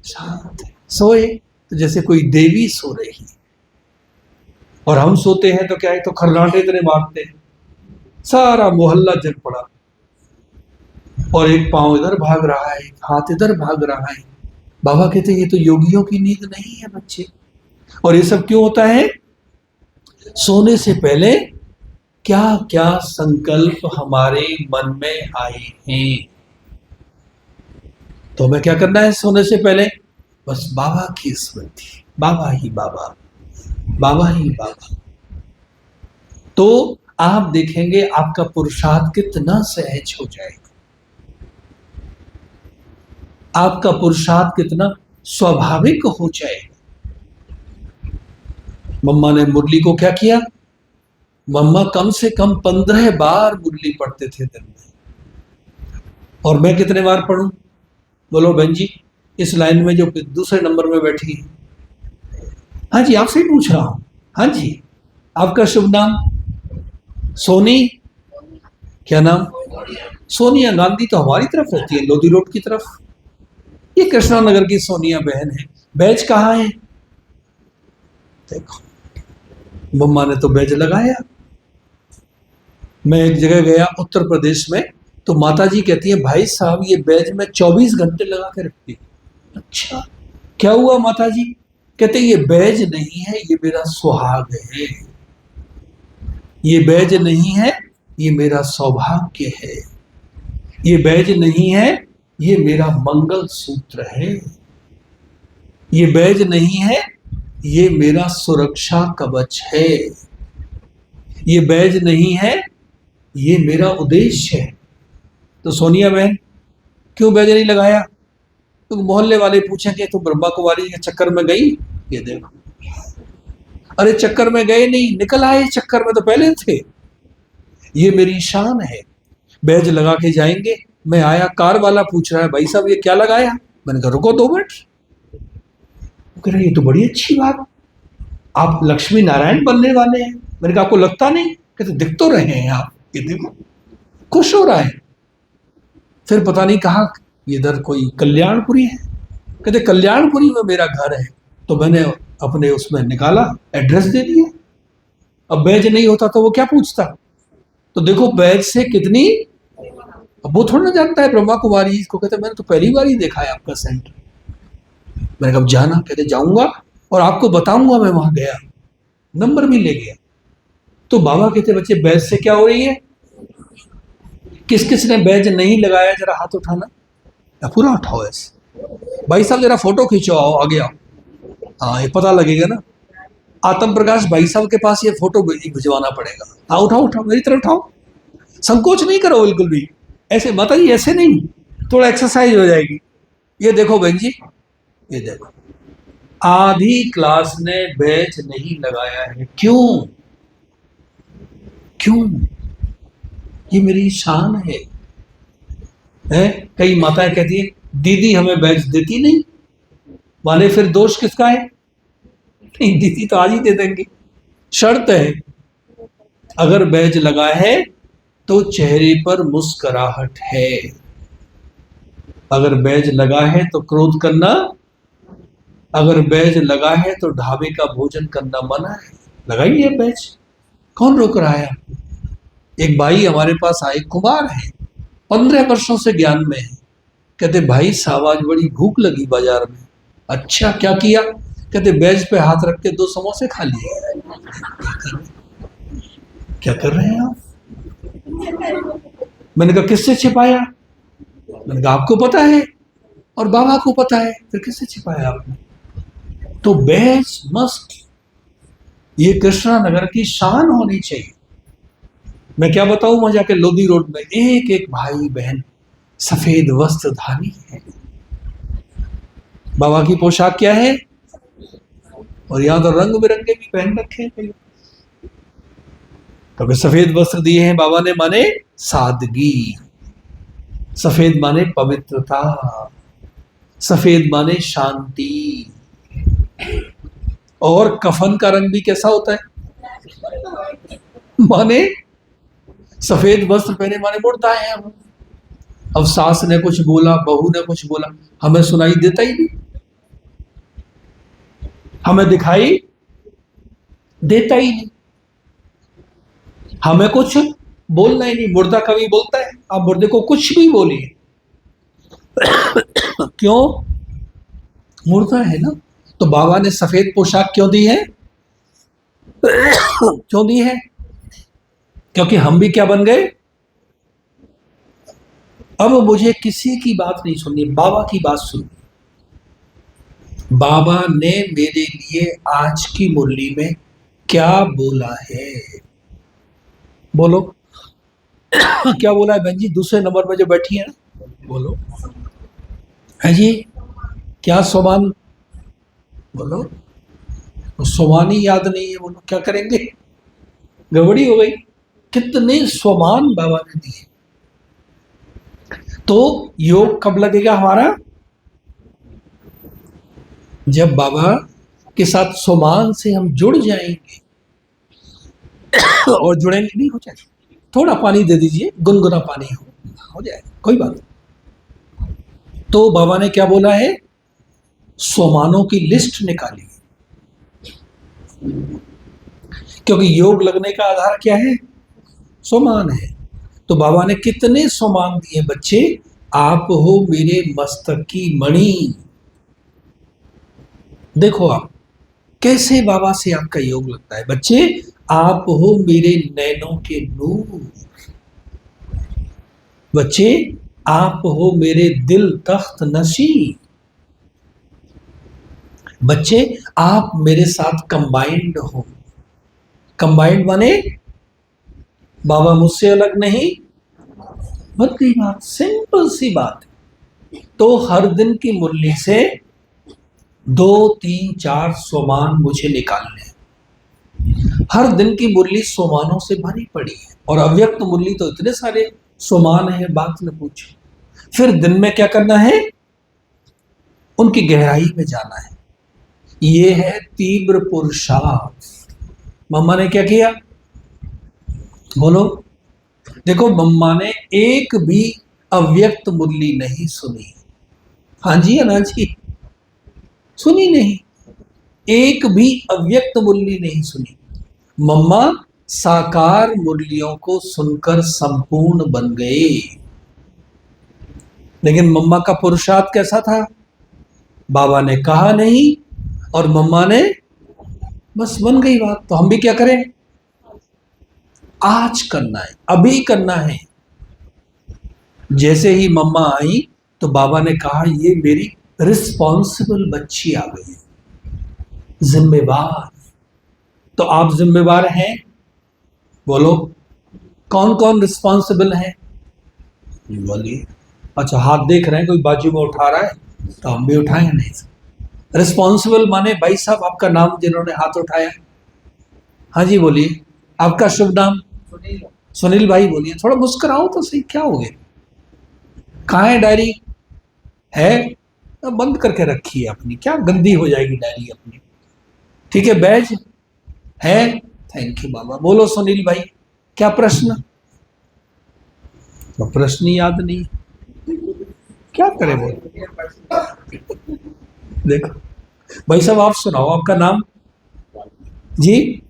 शांत है। सोए तो जैसे कोई देवी सो रही। और हम सोते हैं तो क्या है, तो खर्राटे इतने मारते हैं, सारा मोहल्ला जग पड़ा, और एक पांव इधर भाग रहा है, हाथ इधर भाग रहा है। बाबा कहते ये तो योगियों की नींद नहीं है बच्चे। और ये सब क्यों होता है? सोने से पहले क्या क्या संकल्प हमारे मन में आए हैं। तो हमें क्या करना है सोने से पहले? बस बाबा की स्मृति, बाबा ही बाबा, बाबा ही बाबा। तो आप देखेंगे आपका पुरुषार्थ कितना सहज हो जाएगा, आपका पुरुषार्थ कितना स्वाभाविक हो जाएगा। मम्मा ने मुरली को क्या किया? मम्मा कम से कम 15 बार मुरली पढ़ते थे दिन में। और मैं कितने बार पढ़ूं? बोलो बहन जी, इस लाइन में जो दूसरे नंबर में बैठी है। हाँ जी, आपसे ही पूछ रहा हूं। हाँ जी, आपका शुभ नाम? सोनी। क्या नाम? सोनिया गांधी तो हमारी तरफ रहती है, लोधी रोड की तरफ। ये कृष्णा नगर की सोनिया बहन है। बैज कहाँ है? देखो, मम्मा ने तो बैज लगाया। मैं एक जगह गया उत्तर प्रदेश में, तो माता जी कहती है भाई साहब ये बैज में 24 घंटे लगा के रखती है। अच्छा, क्या हुआ माता जी? कहते ये बैज नहीं है, ये मेरा सुहाग है। ये बैज नहीं है, ये मेरा सौभाग्य है। ये बैज नहीं है, ये मेरा मंगल सूत्र है। ये बैज नहीं है, ये मेरा सुरक्षा कवच है। ये बैज नहीं है, ये मेरा उद्देश्य है। तो सोनिया बहन क्यों बैज नहीं लगाया? तो मोहल्ले वाले पूछेंगे तो ब्रह्मा कुमारी के चक्कर में गई? ये देखो, अरे चक्कर में गए नहीं, निकल आए, चक्कर में तो पहले थे। ये मेरी शान है। बैज लगा के जाएंगे। मैं आया, कार वाला पूछ रहा है भाई साहब ये क्या लगाया? मैंने कहा रुको 2 मिनट। कह रहे ये तो बड़ी अच्छी बात, आप लक्ष्मी नारायण बनने वाले हैं। मैंने कहा आपको लगता नहीं? कहते दिख तो रहे हैं आप, ये देखो। खुश हो रहा है। फिर पता नहीं कहा इधर कोई कल्याणपुरी है। कहते कल्याणपुरी में मेरा घर है। तो मैंने अपने उसमें निकाला, एड्रेस दे दिया। अब बैज नहीं होता तो वो क्या पूछता? तो देखो बैज से कितनी, अब वो थोड़ा ना जानता है ब्रह्मा कुमारी को। कहते मैंने तो पहली बार ही देखा है आपका सेंटर। मैंने कहा जाना? कहते जाऊंगा और आपको बताऊंगा। मैं वहां गया, नंबर भी ले गया। तो बाबा कहते बच्चे बैज से क्या हो रही है? किस किस ने बैज नहीं लगाया जरा हाथ उठाना, या पूरा उठाओ ऐसे। भाई साहब जरा फोटो खींचो, आओ आगे आओ। हाँ ये पता लगेगा ना। आत्म प्रकाश भाई साहब के पास ये फोटो भिजवाना पड़ेगा। हाँ उठाओ उठाओ, मेरी तरफ उठाओ, संकोच नहीं करो बिल्कुल भी। ऐसे माता जी ऐसे नहीं, थोड़ा एक्सरसाइज हो जाएगी। ये देखो बहन जी, ये देखो आधी क्लास ने बैच नहीं लगाया है। क्यों? क्यों? ये मेरी शान है। कई माताएं कहती है दीदी हमें बैच देती नहीं, माने फिर दोष किसका है? नहीं, दीदी तो आज ही दे देंगे। शर्त है अगर बैज लगा है तो चेहरे पर मुस्कुराहट है। अगर बैज लगा है तो क्रोध करना, अगर बैज लगा है तो ढाबे का भोजन करना मना है। लगाइए बैज, कौन रोक रहा है? एक भाई हमारे पास आए, कुमार है, 15 वर्षों से ज्ञान में है। कहते भाई साहब आज बड़ी भूख लगी बाजार में। अच्छा क्या किया? कहते बैज पे हाथ रख के 2 समोसे खा लिए। क्या कर रहे हैं आप? मैंने कहा किससे छिपाया? मैंने कहा आपको पता है और बाबा को पता है, फिर किससे छिपाया आपने? तो बैज मस्ट, ये कृष्णा नगर की शान होनी चाहिए। मैं क्या बताऊं, वहां जाके लोधी रोड में एक एक भाई बहन सफेद वस्त्रधारी है। बाबा की पोशाक क्या है? और यहां तो रंग बिरंगे भी पहन रखे हैं। तो सफेद वस्त्र दिए हैं बाबा ने, माने सादगी। सफेद माने पवित्रता, सफेद माने शांति। और कफन का रंग भी कैसा होता है? माने सफेद वस्त्र पहने माने मुर्दा है हम। अब सास ने कुछ बोला, बहू ने कुछ बोला, हमें सुनाई देता ही नहीं, हमें दिखाई देता ही नहीं, हमें कुछ बोलना ही नहीं। मुर्दा कभी बोलता है? आप मुर्दे को कुछ भी बोलिए। क्यों? मुर्दा है ना। तो बाबा ने सफेद पोशाक क्यों दी है? क्यों दी है? क्योंकि हम भी क्या बन गए? अब मुझे किसी की बात नहीं सुननी, बाबा की बात सुननी। बाबा ने मेरे लिए आज की मुरली में क्या बोला है? बोलो क्या बोला है बहन जी? दूसरे नंबर पर जो बैठी है ना, बोलो है जी, क्या सोमान? बोलो। सोमान ही याद नहीं है, बोलो क्या करेंगे? गड़बड़ी हो गई। कितने सोमान बाबा ने दिए। तो योग कब लगेगा हमारा? जब बाबा के साथ सोमान से हम जुड़ जाएंगे। और जुड़ेंगे नहीं, हो जाए थोड़ा पानी दे दीजिए, गुनगुना पानी हो जाए, कोई बात नहीं। तो बाबा ने क्या बोला है? सोमानों की लिस्ट निकाली, क्योंकि योग लगने का आधार क्या है? सोमान है। तो बाबा ने कितने सोमान दिए बच्चे? आप हो मेरे मस्तक की मणि। देखो आप कैसे बाबा से आपका योग लगता है बच्चे। आप हो मेरे नैनों के नूर। बच्चे आप हो मेरे दिल तख्त नशी। बच्चे आप मेरे साथ कंबाइंड हो। कंबाइंड माने बाबा मुझसे अलग नहीं। बन गई बात, सिंपल सी बात है। तो हर दिन की मुरली से 2 3 4 सोमान मुझे निकालने हैं। हर दिन की मुरली सोमानों से भरी पड़ी है, और अव्यक्त मुरली तो इतने सारे सोमान है, बात न पूछो। फिर दिन में क्या करना है, उनकी गहराई में जाना है। ये है तीव्र पुरुषार्थ। मम्मा ने क्या किया, बोलो। देखो, मम्मा ने एक भी अव्यक्त मुरली नहीं सुनी। हाँ जी या ना जी, सुनी नहीं। एक भी अव्यक्त मुरली नहीं सुनी। मम्मा साकार मुरलियों को सुनकर संपूर्ण बन गए। लेकिन मम्मा का पुरुषार्थ कैसा था, बाबा ने कहा नहीं और मम्मा ने बस बन गई बात। तो हम भी क्या करें, आज करना है, अभी करना है। जैसे ही मम्मा आई तो बाबा ने कहा ये मेरी रिस्पॉन्सिबल बच्ची आ गई, जिम्मेवार। तो आप जिम्मेवार हैं, बोलो। कौन कौन रिस्पॉन्सिबल है, बोलिए। अच्छा, हाथ देख रहे हैं, कोई बाजू में उठा रहा है तो हम भी उठाएंगे। नहीं, रिस्पॉन्सिबल माने भाई साहब आपका नाम जिन्होंने हाथ उठाया। हाँ जी बोलिए, आपका शुभ नाम। सुनील भाई बोलिए। थोड़ा मुस्कुराओ तो सही, क्या हो गया। कहाँ है डायरी, है तो बंद करके रखी है अपनी, क्या गंदी हो जाएगी डायरी अपनी। ठीक है, बैज है, थैंक यू बाबा। बोलो सुनील भाई, क्या प्रश्न। तो प्रश्न ही याद नहीं, क्या करे बोलो। देखो भाई साहब, आप सुनाओ, आपका नाम जी,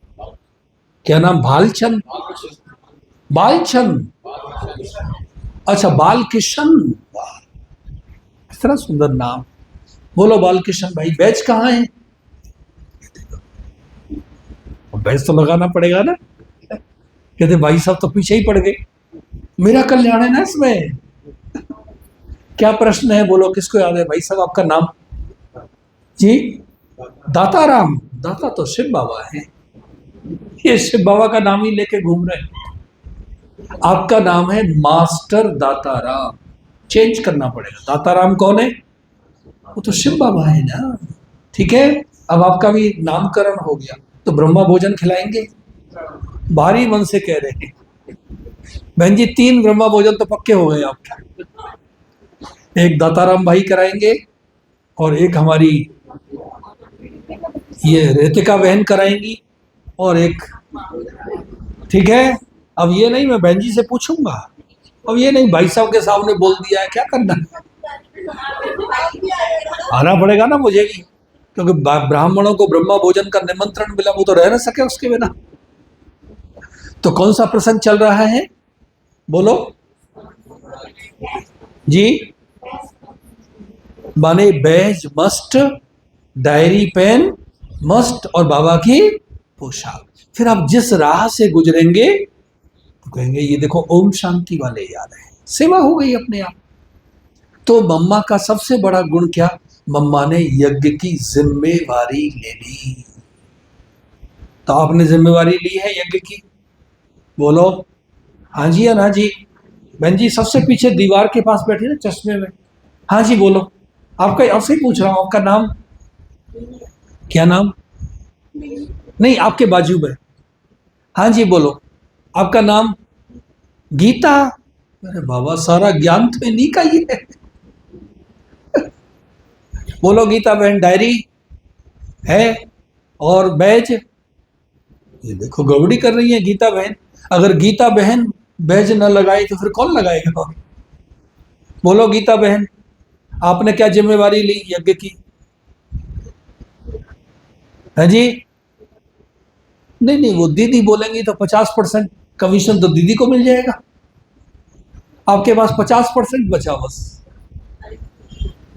क्या नाम, भालचंद। बालचंद, अच्छा बालकिशन, कितना सुंदर नाम। बोलो बालकिशन भाई, बैच कहाँ है। बैच तो लगाना पड़ेगा ना। कहते भाई साहब तो पीछे ही पड़ गए, मेरा कल्याण है ना इसमें। क्या प्रश्न है, बोलो, किसको याद है। भाई साहब आपका नाम जी, दाताराम। दाता तो शिव बाबा है, ये शिव बाबा का नाम ही लेके घूम रहे हैं। आपका नाम है मास्टर दाताराम, चेंज करना पड़ेगा। दाताराम कौन है, वो तो शिव बाबा है ना। ठीक है, अब आपका भी नामकरण हो गया, तो ब्रह्मा भोजन खिलाएंगे। भारी मन से कह रहे हैं बहन जी, 3 ब्रह्मा भोजन तो पक्के हो गए आपके। एक दाताराम भाई कराएंगे, और एक हमारी ये रेतिका बहन कराएंगी, और एक, ठीक है। अब ये नहीं मैं बहन जी से पूछूंगा, अब ये नहीं भाई साहब के सामने बोल दिया है, क्या करना। आना पड़ेगा ना मुझे भी, क्योंकि ब्राह्मणों को ब्रह्मा भोजन का निमंत्रण मिला, वो तो रह ना सके उसके बिना। तो कौन सा प्रसंग चल रहा है, बोलो जी। माने badge must, diary pen must, और बाबा की पोशाक। फिर आप जिस राह से गुजरेंगे तो कहेंगे ये देखो ओम शांति वाले याद है, सेवा हो गई अपने आप। तो मम्मा का सबसे बड़ा गुण क्या, मम्मा ने यज्ञ की जिम्मेवारी ले ली। तो आपने जिम्मेवारी ली है यज्ञ की, बोलो हाँ जी या ना जी। बहन जी सबसे पीछे दीवार के पास बैठी ना चश्मे में, हाँ जी बोलो। आपका आपसे ही पूछ रहा हूं, आपका नाम क्या, नाम नहीं, आपके बाजू में। हाँ जी बोलो, आपका नाम गीता। अरे बाबा, सारा ज्ञान तो इन्हीं का ही है। बोलो गीता बहन, डायरी है और बैज। ये देखो गड़बड़ी कर रही है गीता बहन। अगर गीता बहन बैज न लगाए तो फिर कौन लगाएगा। बोलो गीता बहन, आपने क्या जिम्मेवारी ली यज्ञ की, है जी। नहीं नहीं, वो दीदी बोलेंगी तो 50% कमीशन तो दीदी को मिल जाएगा, आपके पास 50% बचा बस।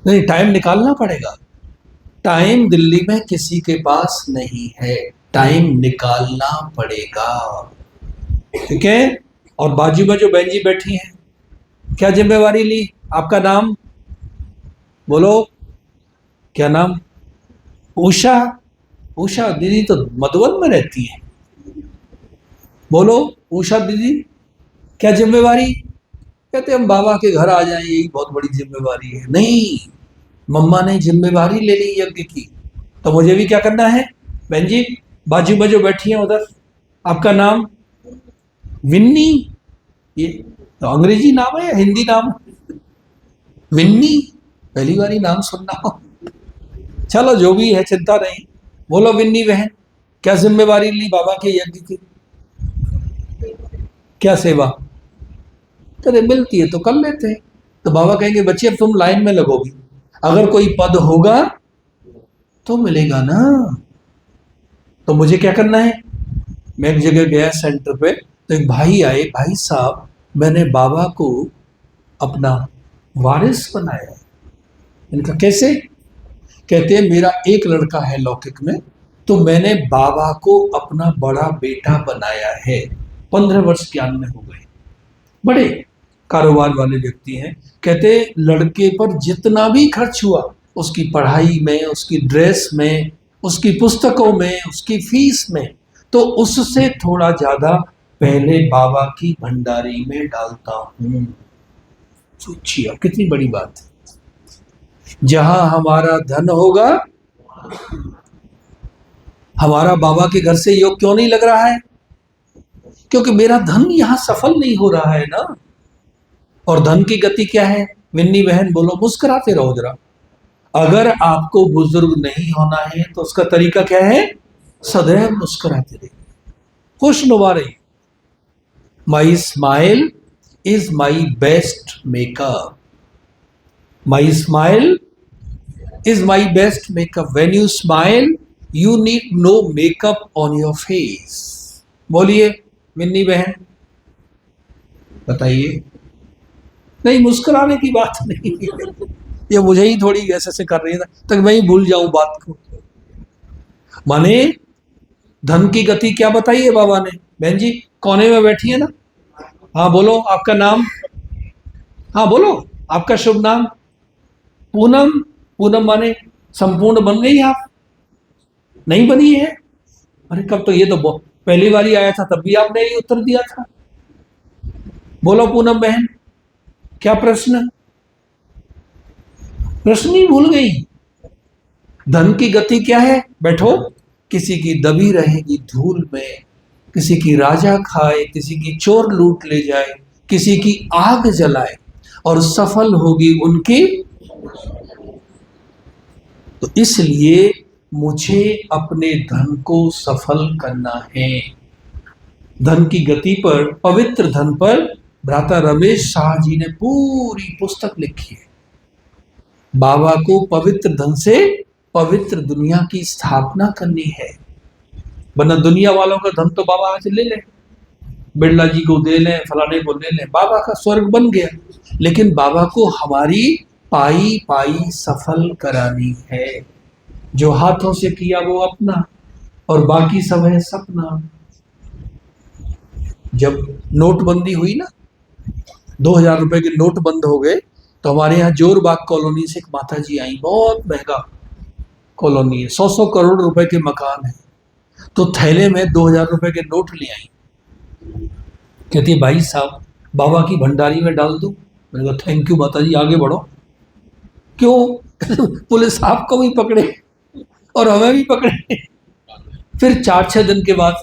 नहीं, टाइम निकालना पड़ेगा। टाइम दिल्ली में किसी के पास नहीं है, टाइम निकालना पड़ेगा। ठीक है, और बाजू में जो बहन जी बैठी हैं, क्या जिम्मेवारी ली, आपका नाम बोलो, क्या नाम, उषा। उषा दीदी तो मधुबन में रहती है, बोलो उषा दीदी। क्या जिम्मेवारी? कहते हम बाबा के घर आ जाएं, यही बहुत बड़ी जिम्मेवारी है। नहीं, मम्मा ने जिम्मेवारी ले ली यज्ञ की, तो मुझे भी क्या करना है? बहन जी बाजू में जो बैठी है उधर, आपका नाम? विन्नी। ये तो अंग्रेजी नाम है या हिंदी नाम? विन्नी, पहली बार ही नाम सुनना हो। चलो जो भी है चिंता नहीं। बोलो विन्नी बहन, क्या जिम्मेवारी ली बाबा के यज्ञ की? क्या सेवा? अरे मिलती है तो कर लेते हैं। तो बाबा कहेंगे बच्चे अब तुम लाइन में लगोगी, अगर कोई पद होगा तो मिलेगा ना। तो मुझे क्या करना है? मैं एक जगह गया सेंटर पे, तो एक भाई आए, भाई साहब मैंने बाबा को अपना वारिस बनाया है। इनका कैसे? कहते हैं मेरा एक लड़का है लौकिक में, तो मैंने बाबा को अपना बड़ा बेटा बनाया है। 15 वर्ष ज्ञान में हो गए, बड़े कारोबार वाले व्यक्ति हैं। कहते लड़के पर जितना भी खर्च हुआ, उसकी पढ़ाई में, उसकी ड्रेस में, उसकी पुस्तकों में, उसकी फीस में, तो उससे थोड़ा ज्यादा पहले बाबा की भंडारी में डालता हूं। सोचिए कितनी बड़ी बात है। जहां हमारा धन होगा, हमारा बाबा के घर से योग क्यों नहीं लग रहा है? क्योंकि मेरा धन यहां सफल नहीं हो रहा है ना। और धन की गति क्या है? विन्नी बहन बोलो, मुस्कुराते रहो जरा। अगर आपको बुजुर्ग नहीं होना है तो उसका तरीका क्या है? सदैव मुस्कुराते रहिए, खुशनुमा रहिए। माई smile is my best makeup. My smile is my best makeup. When you smile, you need no makeup on your face. बोलिए मिन्नी बहन, बताइए। नहीं, मुस्कुराने की बात नहीं है, ये मुझे ही थोड़ी ऐसे कर रही है तक मैं ही भूल जाऊं बात को। माने धन की गति क्या बताइए बाबा ने? बहन जी कोने में बैठी है ना, हाँ बोलो आपका नाम, हाँ बोलो आपका शुभ नाम। पूनम। पूनम माने संपूर्ण बन गई आप? नहीं बनी है? अरे कब? तो ये तो पहली बार ही आया था तब भी आपने यही उत्तर दिया था। बोलो पूनम बहन, क्या प्रश्न? प्रश्न ही भूल गई। धन की गति क्या है? बैठो। किसी की दबी रहेगी धूल में, किसी की राजा खाए, किसी की चोर लूट ले जाए, किसी की आग जलाए, और सफल होगी उनकी। तो इसलिए मुझे अपने धन को सफल करना है। धन की गति पर, पवित्र धन पर भ्राता रमेश शाह जी ने पूरी पुस्तक लिखी है। बाबा को पवित्र धन से पवित्र दुनिया की स्थापना करनी है, वरना दुनिया वालों का धन तो बाबा आज ले लें, बिरला जी को दे लें, फलाने को ले लें, बाबा का स्वर्ग बन गया। लेकिन बाबा को हमारी पाई पाई सफल करानी है। जो हाथों से किया वो अपना, और बाकी सब है सपना। जब नोटबंदी हुई ना, 2000 रुपए के नोट बंद हो गए, तो हमारे यहाँ जोरबाग कॉलोनी से एक माता जी आई, बहुत महंगा कॉलोनी है, 100 करोड़ रुपए के मकान है। तो थैले में 2000 रुपए के नोट ले आई। कहती भाई साहब बाबा की भंडारी में डाल दूं? मैंने कहा थैंक यू माता जी, आगे बढ़ो। क्यों? पुलिस आपको भी पकड़े और हमें भी पकड़े। फिर 4-6 दिन के बाद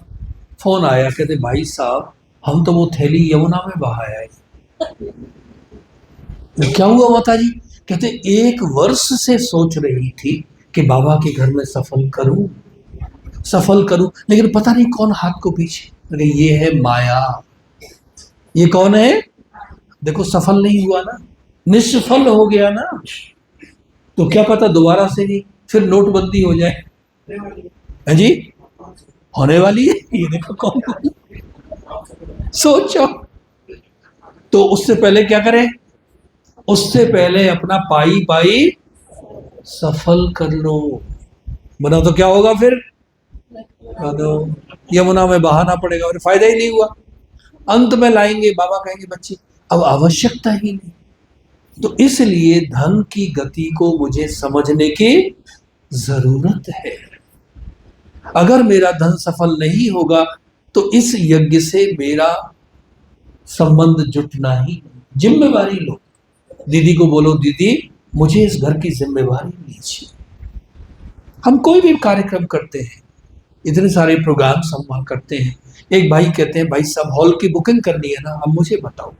फोन आया, कहते भाई साहब हम तो वो थैली यमुना में बहाया है। क्या हुआ माता जी? कहते 1 वर्ष से सोच रही थी कि बाबा के घर में सफल करूं, लेकिन पता नहीं कौन हाथ को पीछे। ये है माया। ये कौन है? देखो सफल नहीं हुआ ना, निष्फल हो गया ना। तो क्या पता दोबारा से भी फिर नोटबंदी हो जाए। है जी, होने वाली है। ये देखो कौन, सोचो। तो उससे पहले क्या करें? उससे पहले अपना पाई पाई सफल कर लो, बना तो क्या होगा फिर? यमुना में बहाना पड़ेगा और फायदा ही नहीं हुआ। अंत में लाएंगे, बाबा कहेंगे बच्चे अब आवश्यकता ही नहीं। तो इसलिए धन की गति को मुझे समझने की जरूरत है। अगर मेरा धन सफल नहीं होगा तो इस यज्ञ से मेरा संबंध जुटना ही नहीं। जिम्मेवारी लो। दीदी को बोलो, दीदी मुझे इस घर की जिम्मेवारी लीजिए। हम कोई भी कार्यक्रम करते हैं, इतने सारे प्रोग्राम्स हम वहां करते हैं, एक भाई कहते हैं भाई साहब हॉल की बुकिंग करनी है ना, अब मुझे बताओ।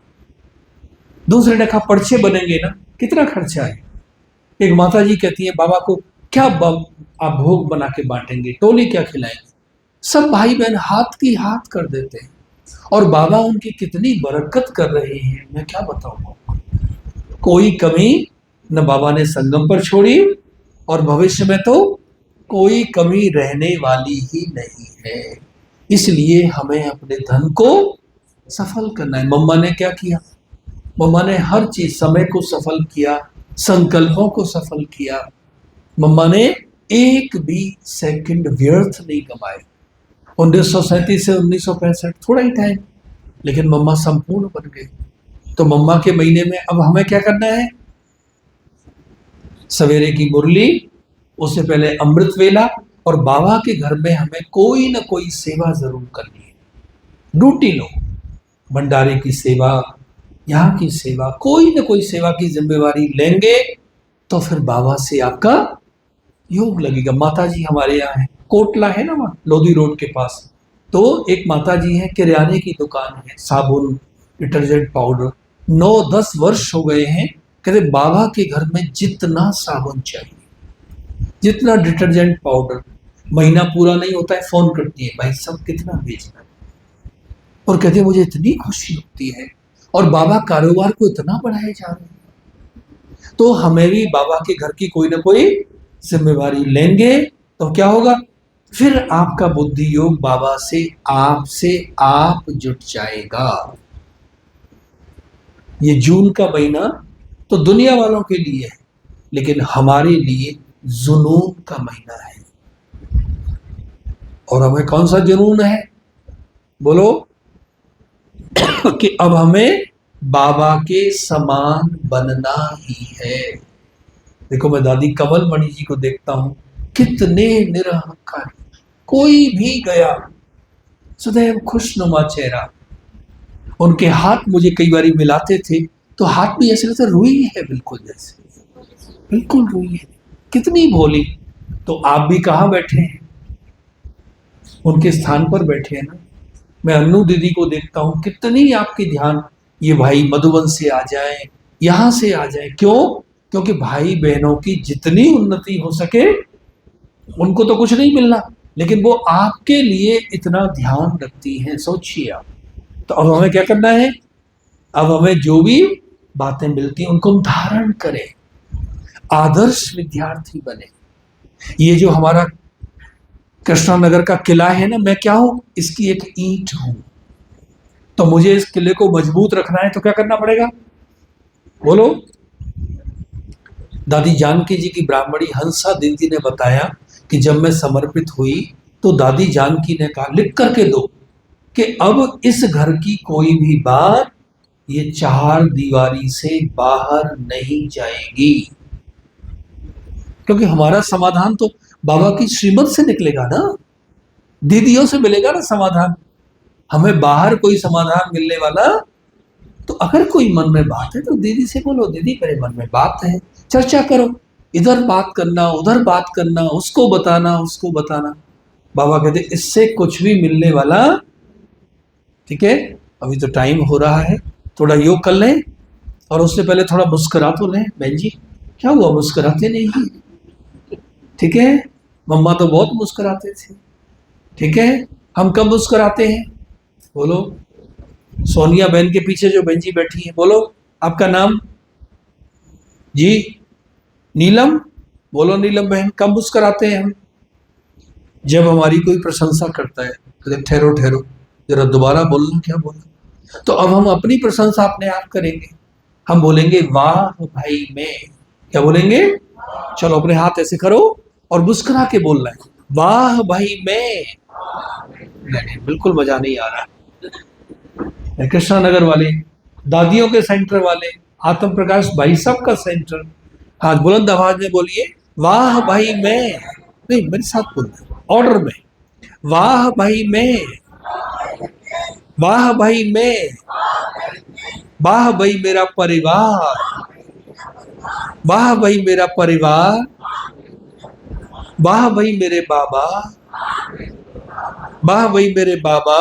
दूसरे ने कहा पर्चे बनेंगे ना, कितना खर्चा है। एक माता जी कहती है बाबा को क्या आप भोग बना के बांटेंगे, टोली क्या खिलाएंगे। सब भाई बहन हाथ की हाथ कर देते हैं और बाबा उनकी कितनी बरकत कर रहे हैं, मैं क्या बताऊं आपको। कोई कमी न बाबा ने संगम पर छोड़ी और भविष्य में तो कोई कमी रहने वाली ही नहीं है। इसलिए हमें अपने धन को सफल करना है। मम्मा ने क्या किया, मम्मा ने हर चीज, समय को सफल किया, संकल्पों को सफल किया। मम्मा ने एक भी सेकंड व्यर्थ नहीं कमाए। 1937 से 1965 थोड़ा ही टाइम, लेकिन मम्मा संपूर्ण बन गई। तो मम्मा के महीने में अब हमें क्या करना है, सवेरे की मुरली, उससे पहले अमृत वेला, और बाबा के घर में हमें कोई ना कोई सेवा जरूर करनी है। ड्यूटी लो, भंडारे की सेवा, यहाँ की सेवा, कोई ना कोई सेवा की जिम्मेवारी लेंगे तो फिर बाबा से आपका योग लगेगा। माता जी हमारे यहाँ है, कोटला है ना वहाँ लोधी रोड के पास, तो एक माता जी है, किराने की दुकान है, साबुन, डिटर्जेंट पाउडर। 9-10 वर्ष हो गए हैं, कहते बाबा के घर में जितना साबुन चाहिए, जितना डिटर्जेंट पाउडर, महीना पूरा नहीं होता है फोन करती है भाई सब कितना भेजना है। और कहते मुझे इतनी खुशी होती है, और बाबा कारोबार को इतना बढ़ाए जा रहे हैं। तो हमें भी बाबा के घर की कोई ना कोई जिम्मेवारी लेंगे तो क्या होगा, फिर आपका बुद्धि योग बाबा से आप जुट जाएगा। ये जून का महीना तो दुनिया वालों के लिए है, लेकिन हमारे लिए जुनून का महीना है। और हमें कौन सा जुनून है, बोलो कि अब हमें बाबा के समान बनना ही है। देखो मैं दादी कमल मणि जी को देखता हूं, कितने निरहंकार, कोई भी गया सदैव खुशनुमा चेहरा। उनके हाथ मुझे कई बार मिलाते थे तो हाथ भी ऐसे लगता रुई है, बिल्कुल जैसे, बिल्कुल रुई है, कितनी भोली। तो आप भी कहाँ बैठे हैं, उनके स्थान पर बैठे हैं ना। मैं अन्नू दीदी को देखता हूँ, कितनी आपकी ध्यान, ये भाई मधुबन से आ जाए, यहां से आ जाए, क्यों, क्योंकि भाई बहनों की जितनी उन्नति हो सके, उनको तो कुछ नहीं मिलना, लेकिन वो आपके लिए इतना ध्यान रखती हैं, सोचिए आप। तो अब हमें क्या करना है, अब हमें जो भी बातें मिलती हैं उनको हम धारण करें, आदर्श विद्यार्थी बने। ये जो हमारा कृष्णा नगर का किला है ना, मैं क्या हूं, इसकी एक ईंट हूं। तो मुझे इस किले को मजबूत रखना है तो क्या करना पड़ेगा, बोलो। दादी जानकी जी की ब्राह्मणी हंसा दीदी ने बताया कि जब मैं समर्पित हुई तो दादी जानकी ने कहा लिख करके दो कि अब इस घर की कोई भी बात ये 4 दीवारी से बाहर नहीं जाएगी, क्योंकि हमारा समाधान तो बाबा की श्रीमत से निकलेगा ना, दीदियों से मिलेगा ना समाधान। हमें बाहर कोई समाधान मिलने वाला, तो अगर कोई मन में बात है तो दीदी से बोलो, दीदी मेरे मन में बात है, चर्चा करो, इधर बात करना, उधर बात करना, उसको बताना, उसको बताना। बाबा कहते इससे कुछ भी मिलने वाला, ठीक है। अभी तो टाइम हो रहा है, थोड़ा योग कर लें, और उससे पहले थोड़ा मुस्कुरा तो लें। बहन जी क्या हुआ, मुस्कुराते नहीं, ठीक है। मम्मा तो बहुत मुस्कुराते थे, ठीक है। हम कब मुस्कुराते हैं, बोलो। सोनिया बहन के पीछे जो बहन जी बैठी है, बोलो आपका नाम जी, नीलम, बोलो नीलम बहन। कब मुस्कुराते हैं हम, जब हमारी कोई प्रशंसा करता है। तो ठहरो ठहरो, जरा दोबारा बोलना, क्या बोलना। तो अब हम अपनी प्रशंसा अपने आप करेंगे, हम बोलेंगे वाह भाई मैं, क्या बोलेंगे, चलो अपने हाथ ऐसे करो और मुस्कुरा के बोलना है, वाह भाई मैं। नहीं, बिल्कुल मजा नहीं आ रहा। कृष्णा नगर वाले, दादियों के सेंटर वाले, आत्म प्रकाश भाई साहब का सेंटर, हाथ बुलंद आवाज में बोलिए वाह भाई मैं, नहीं मेरे साथ बोलना ऑर्डर में, वाह भाई मैं, वाह भाई मैं, वाह भाई मेरा परिवार, वाह भाई मेरा परिवार, वाह भाई मेरे बाबा, वाह भाई मेरे बाबा,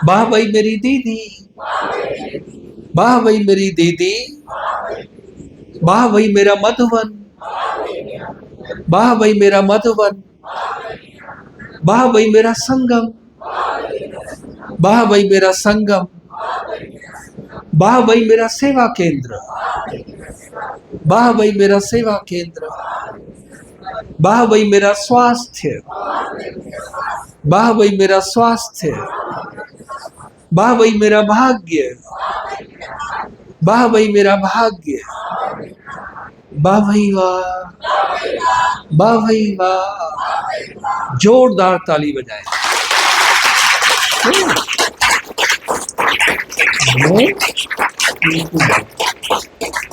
वाह भाई मेरी दीदी, वाह भाई मेरी दीदी, वाह भाई मेरा मधुबन, वाह भाई मेरा मधुबन, वाह भाई मेरा संगम, वाह भाई मेरा संगम, वाह भाई मेरा सेवा केंद्र, वाह भाई मेरा सेवा केंद्र, वाह भाई मेरा स्वास्थ्य, वाह भाई मेरा स्वास्थ्य, वाह भाई मेरा भाग्य, वाह भाई मेरा भाग्य, वाह भाई वाह, वाह भाई वाह। जोरदार ताली बजाएं।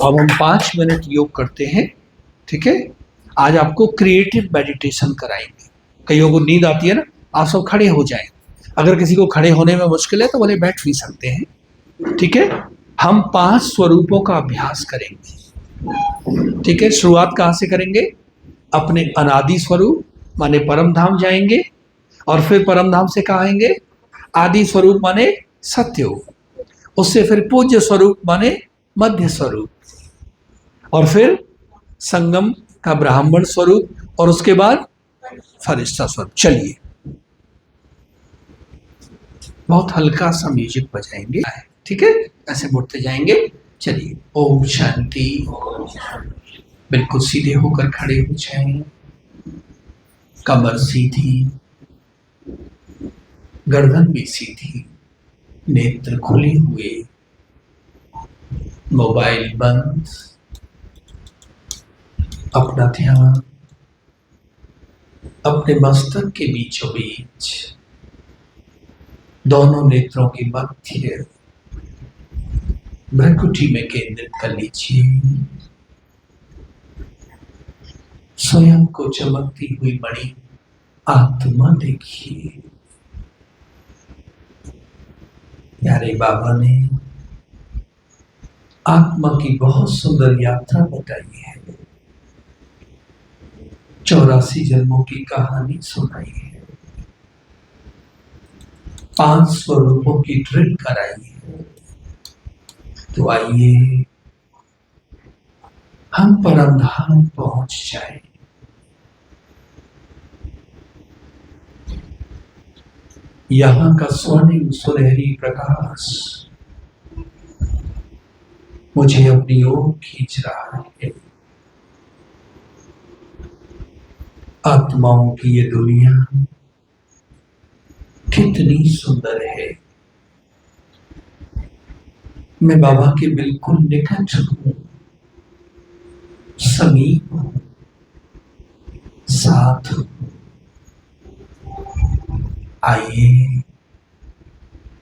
अब हम 5 मिनट योग करते हैं, ठीक है। आज आपको क्रिएटिव मेडिटेशन कराएंगे। कईयों को नींद आती है ना, आप सब खड़े हो जाएं। अगर किसी को खड़े होने में मुश्किल है तो बोले बैठ भी सकते हैं, ठीक है। हम 5 स्वरूपों का अभ्यास करेंगे, ठीक है। शुरुआत कहाँ से करेंगे? अपने अनादि स्वरूप माने परम धाम जाएंगे, और फिर परम धाम से कहाँ आएंगे? आदि स्वरूप माने सत्य, उससे फिर पूज्य स्वरूप माने मध्य स्वरूप, और फिर संगम का ब्राह्मण स्वरूप, और उसके बाद फरिश्ता स्वरूप। चलिए, बहुत हल्का सा म्यूजिक बजाएंगे, ठीक है। ऐसे मुड़ते जाएंगे। चलिए, ओम शांति। बिल्कुल सीधे होकर खड़े हो जाएं, कमर सीधी, गर्दन भी सीधी, नेत्र खुले हुए, मोबाइल बंद। अपना ध्यान अपने मस्तक के बीचों बीच, दोनों नेत्रों के मध्य भ्रुकुटी में केंद्रित कर लीजिए। स्वयं को चमकती हुई बड़ी आत्मा देखिए। प्यारे बाबा ने आत्मा की बहुत सुंदर यात्रा बताई है, 84 जन्मों की कहानी सुनाई है, 5 स्वरूपों की ड्रिल कराई है। तो आइए हम परम धाम पहुंच जाएं। यहां का स्वर्णिम सुनहरी प्रकाश मुझे अपनी ओर खींच रहा है। आत्माओं की ये दुनिया कितनी सुंदर है। मैं बाबा के बिल्कुल निकट हूं, समीप हूं, साथ हूं। आइए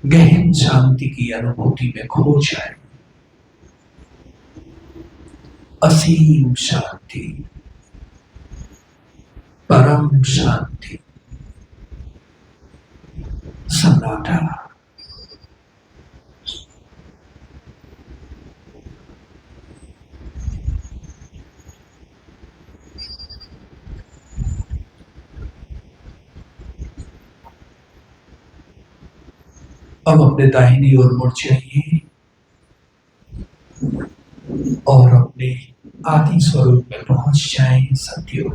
गहन शांति की अनुभूति में खो जाए। असीम शांति, परम शांति, सन्नाटा। अब अपने दाहिनी ओर मुड़ जाइए और अपने आदि स्वरूप में पहुंच जाएं। सत्यो,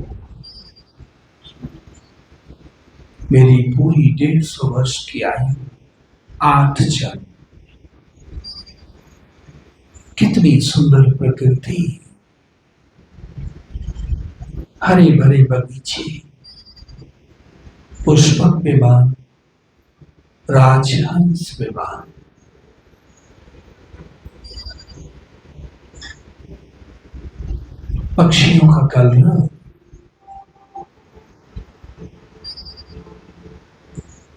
मेरी पूरी 150 वर्ष की आयु, 8 जन्म, कितनी सुंदर प्रकृति, हरे भरे बगीचे, पुष्पक विमान, राजहंस विमान, पक्षियों का कलरव,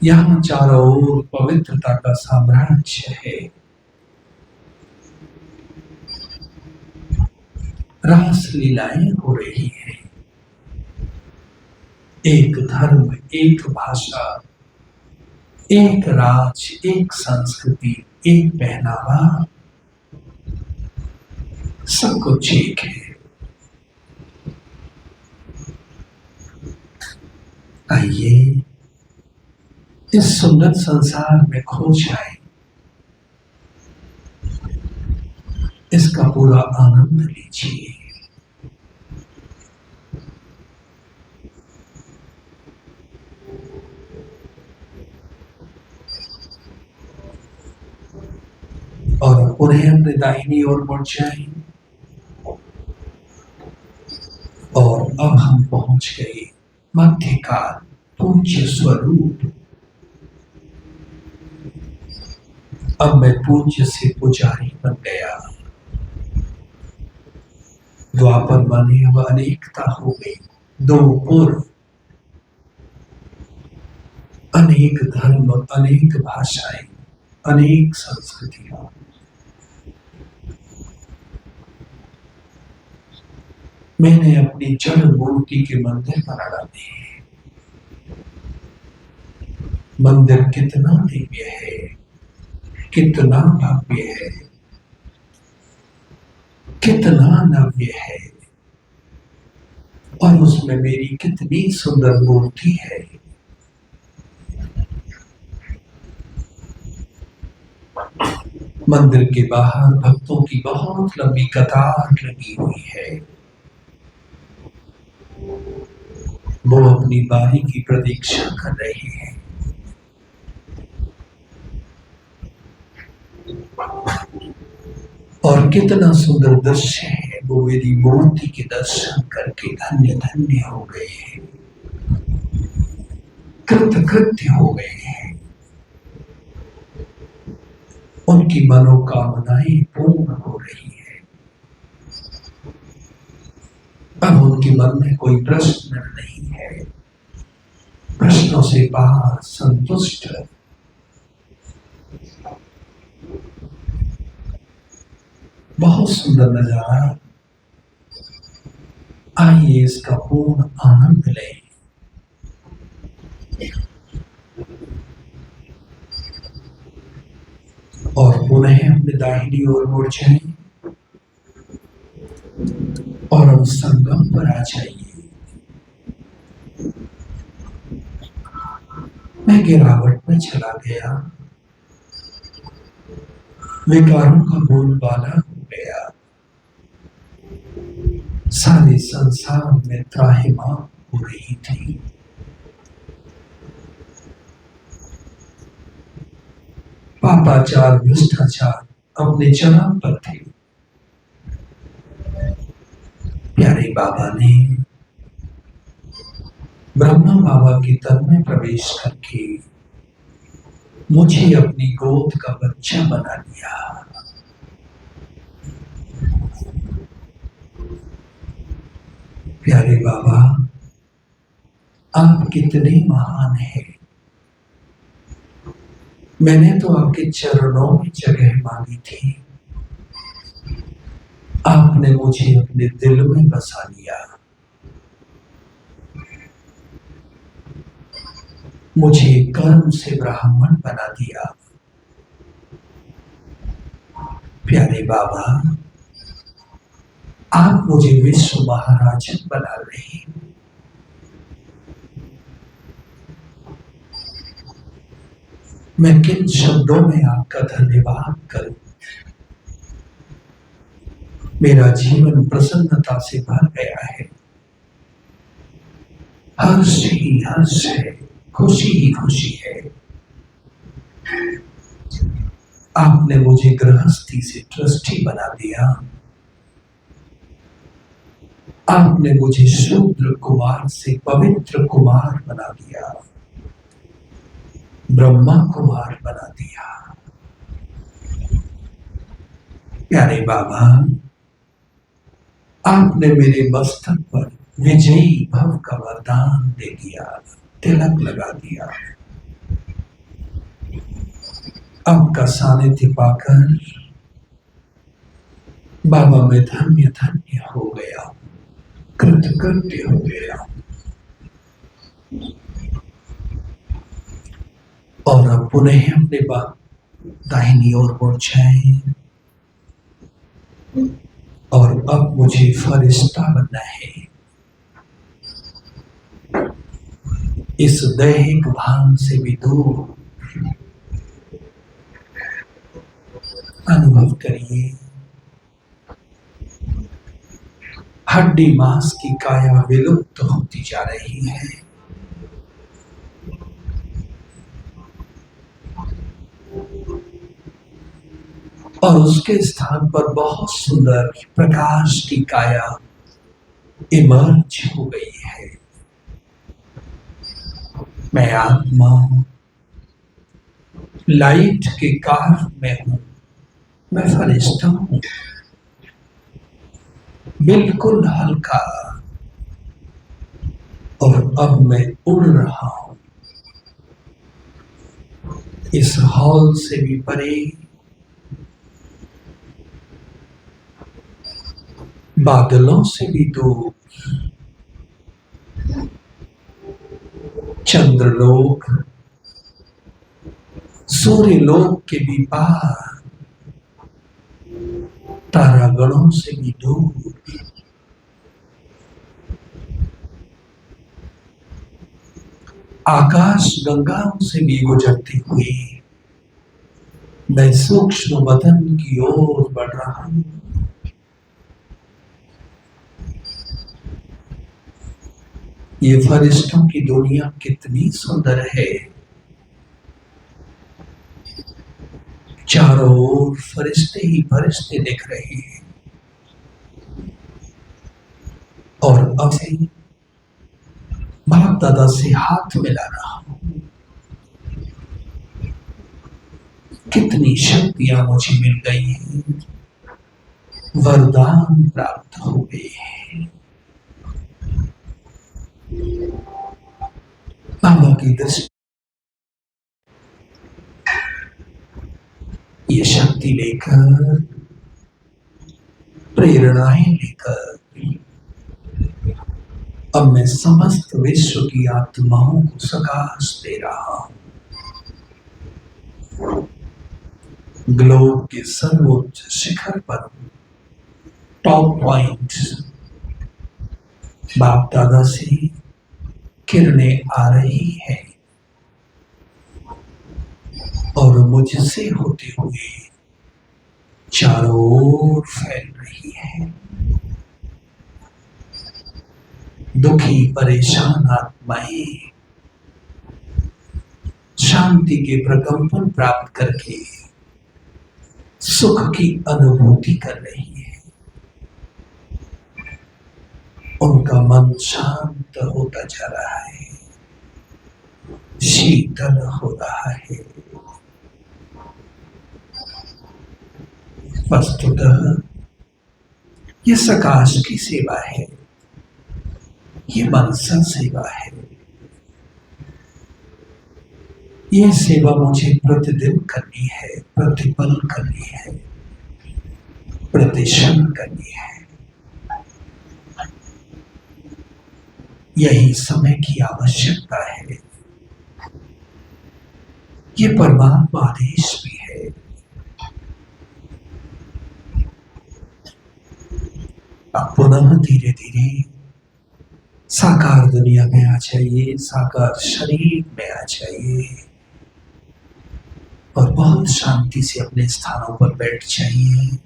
यहां चारों ओर पवित्रता का साम्राज्य है। रास लीलाएं हो रही हैं। एक धर्म, एक भाषा, एक राज, एक संस्कृति, एक पहनावा, सब कुछ एक है। आइए इस सुंदर संसार में खो जाए, इसका पूरा आनंद लीजिए। और उन्हें अपने दाहिनी ओर मुड़ जाए। और अब हम पहुंच गए मध्यकाल पूज्य स्वरूप। अब मैं पूज्य से पुजारी बन गया। द्वापर माने अब अनेकता हो गई। दो पूर्व, अनेक धर्म, अनेक भाषाएं, अनेक संस्कृतियां। मैंने अपनी जड़ मूर्ति के मंदिर बना डाले। मंदिर कितना दिव्य है, कितना भव्य है, कितना नव्य है, और उसमें मेरी कितनी सुंदर मूर्ति है। मंदिर के बाहर भक्तों की बहुत लंबी कतार लगी हुई है। वो अपनी बारी की प्रतीक्षा कर रहे हैं। और कितना सुंदर दृश्य है, वो मेरी मूर्ति के दर्शन करके धन्य धन्य हो गए हैं, कृतकृत्य हो गए हैं। उनकी मनोकामनाएं पूर्ण हो रही है। अब उनके मन में कोई प्रश्न नहीं है, प्रश्नों से बाहर संतुष्ट। बहुत सुंदर नजारा। आइए इसका पूर्ण आनंद लें। और पुनः अपने दाहिनी ओर मुड़ जाएं और हम संगम पर आ जाइए। मैं गिरावट में चला गया, विकारों का बोलबाला हो गया। सारे संसार में त्राहिमाम हो रही थी। पापाचार, भ्रष्टाचार अपने चरम पर थे। प्यारे बाबा ने ब्रह्मा बाबा के तन में प्रवेश करके मुझे अपनी गोद का बच्चा बना लिया। प्यारे बाबा, आप कितने महान हैं। मैंने तो आपके चरणों में जगह मांगी थी, आपने मुझे अपने दिल में बसा लिया। मुझे कर्म से ब्राह्मण बना दिया। प्यारे बाबा, आप मुझे विश्व महाराजन बना रहे हैं। मैं किन शब्दों में आपका धन्यवाद करूं। मेरा जीवन प्रसन्नता से भर गया है। हर्ष ही हर्ष है, खुशी ही खुशी है। आपने मुझे गृहस्थी से ट्रस्टी बना दिया। आपने मुझे शूद्र कुमार से पवित्र कुमार बना दिया, ब्रह्मा कुमार बना दिया। प्यारे बाबा, आपने मेरे मस्तक पर विजयी भव का वरदान दे दिया, तिलक लगा दिया। आपका सानिध्य पाकर बाबा मैं धन्य धन्य हो गया, कृतकृत्य हो गया। और अब पुनः अपने दाहिनी ओर मुड़ जाएं। और अब मुझे फरिश्ता बनना है। इस दैहिक भान से भी दूर अनुभव करिए, हड्डी मांस की काया विलुप्त होती जा रही है। और उसके स्थान पर बहुत सुंदर प्रकाश की काया इमर्ज हो गई है। मैं आत्मा लाइट के कार में हूं, मैं फरिश्ता हूं, बिल्कुल हल्का। और अब मैं उड़ रहा हूं, इस हॉल से भी परे, बादलों से भी दूर, चंद्रलोक, सूर्यलोक के भी पार, तारागणों से भी दूर, आकाश गंगाओं से भी गुजरते हुए मैं सूक्ष्म वतन की ओर बढ़ रहा हूं। ये फरिश्तों की दुनिया कितनी सुंदर है। चारों ओर फरिश्ते ही फरिश्ते दिख रहे हैं। और अब से बाप दादा से हाथ मिला रहा हूं। कितनी शक्तियां मुझे मिल गई हैं, वरदान प्राप्त हो गए हैं। बाबा की दृष्टि ये शक्ति लेकर, प्रेरणाएं लेकर अब मैं समस्त विश्व की आत्माओं को सकाश दे रहा हूं। ग्लोब के सर्वोच्च शिखर पर, टॉप पॉइंट, बाप दादा से किरणें आ रही है और मुझसे होते हुए चारों ओर फैल रही है। दुखी परेशान आत्माएं शांति के प्रकंपन प्राप्त करके सुख की अनुभूति कर रही है। उनका मन शांत होता जा रहा है, शीतल हो रहा है। वस्तुतः ये सकाश की सेवा है, ये मनसा सेवा है। ये सेवा मुझे प्रतिदिन करनी है, प्रतिपल करनी है, प्रतिक्षण करनी है। यही समय की आवश्यकता है। ये परमात्मा आदेश भी है। अब पुनः धीरे धीरे साकार दुनिया में आ जाइए, साकार शरीर में आ जाइए और बहुत शांति से अपने स्थानों पर बैठ जाइए।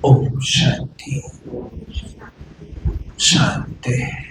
ओम शांति शांति।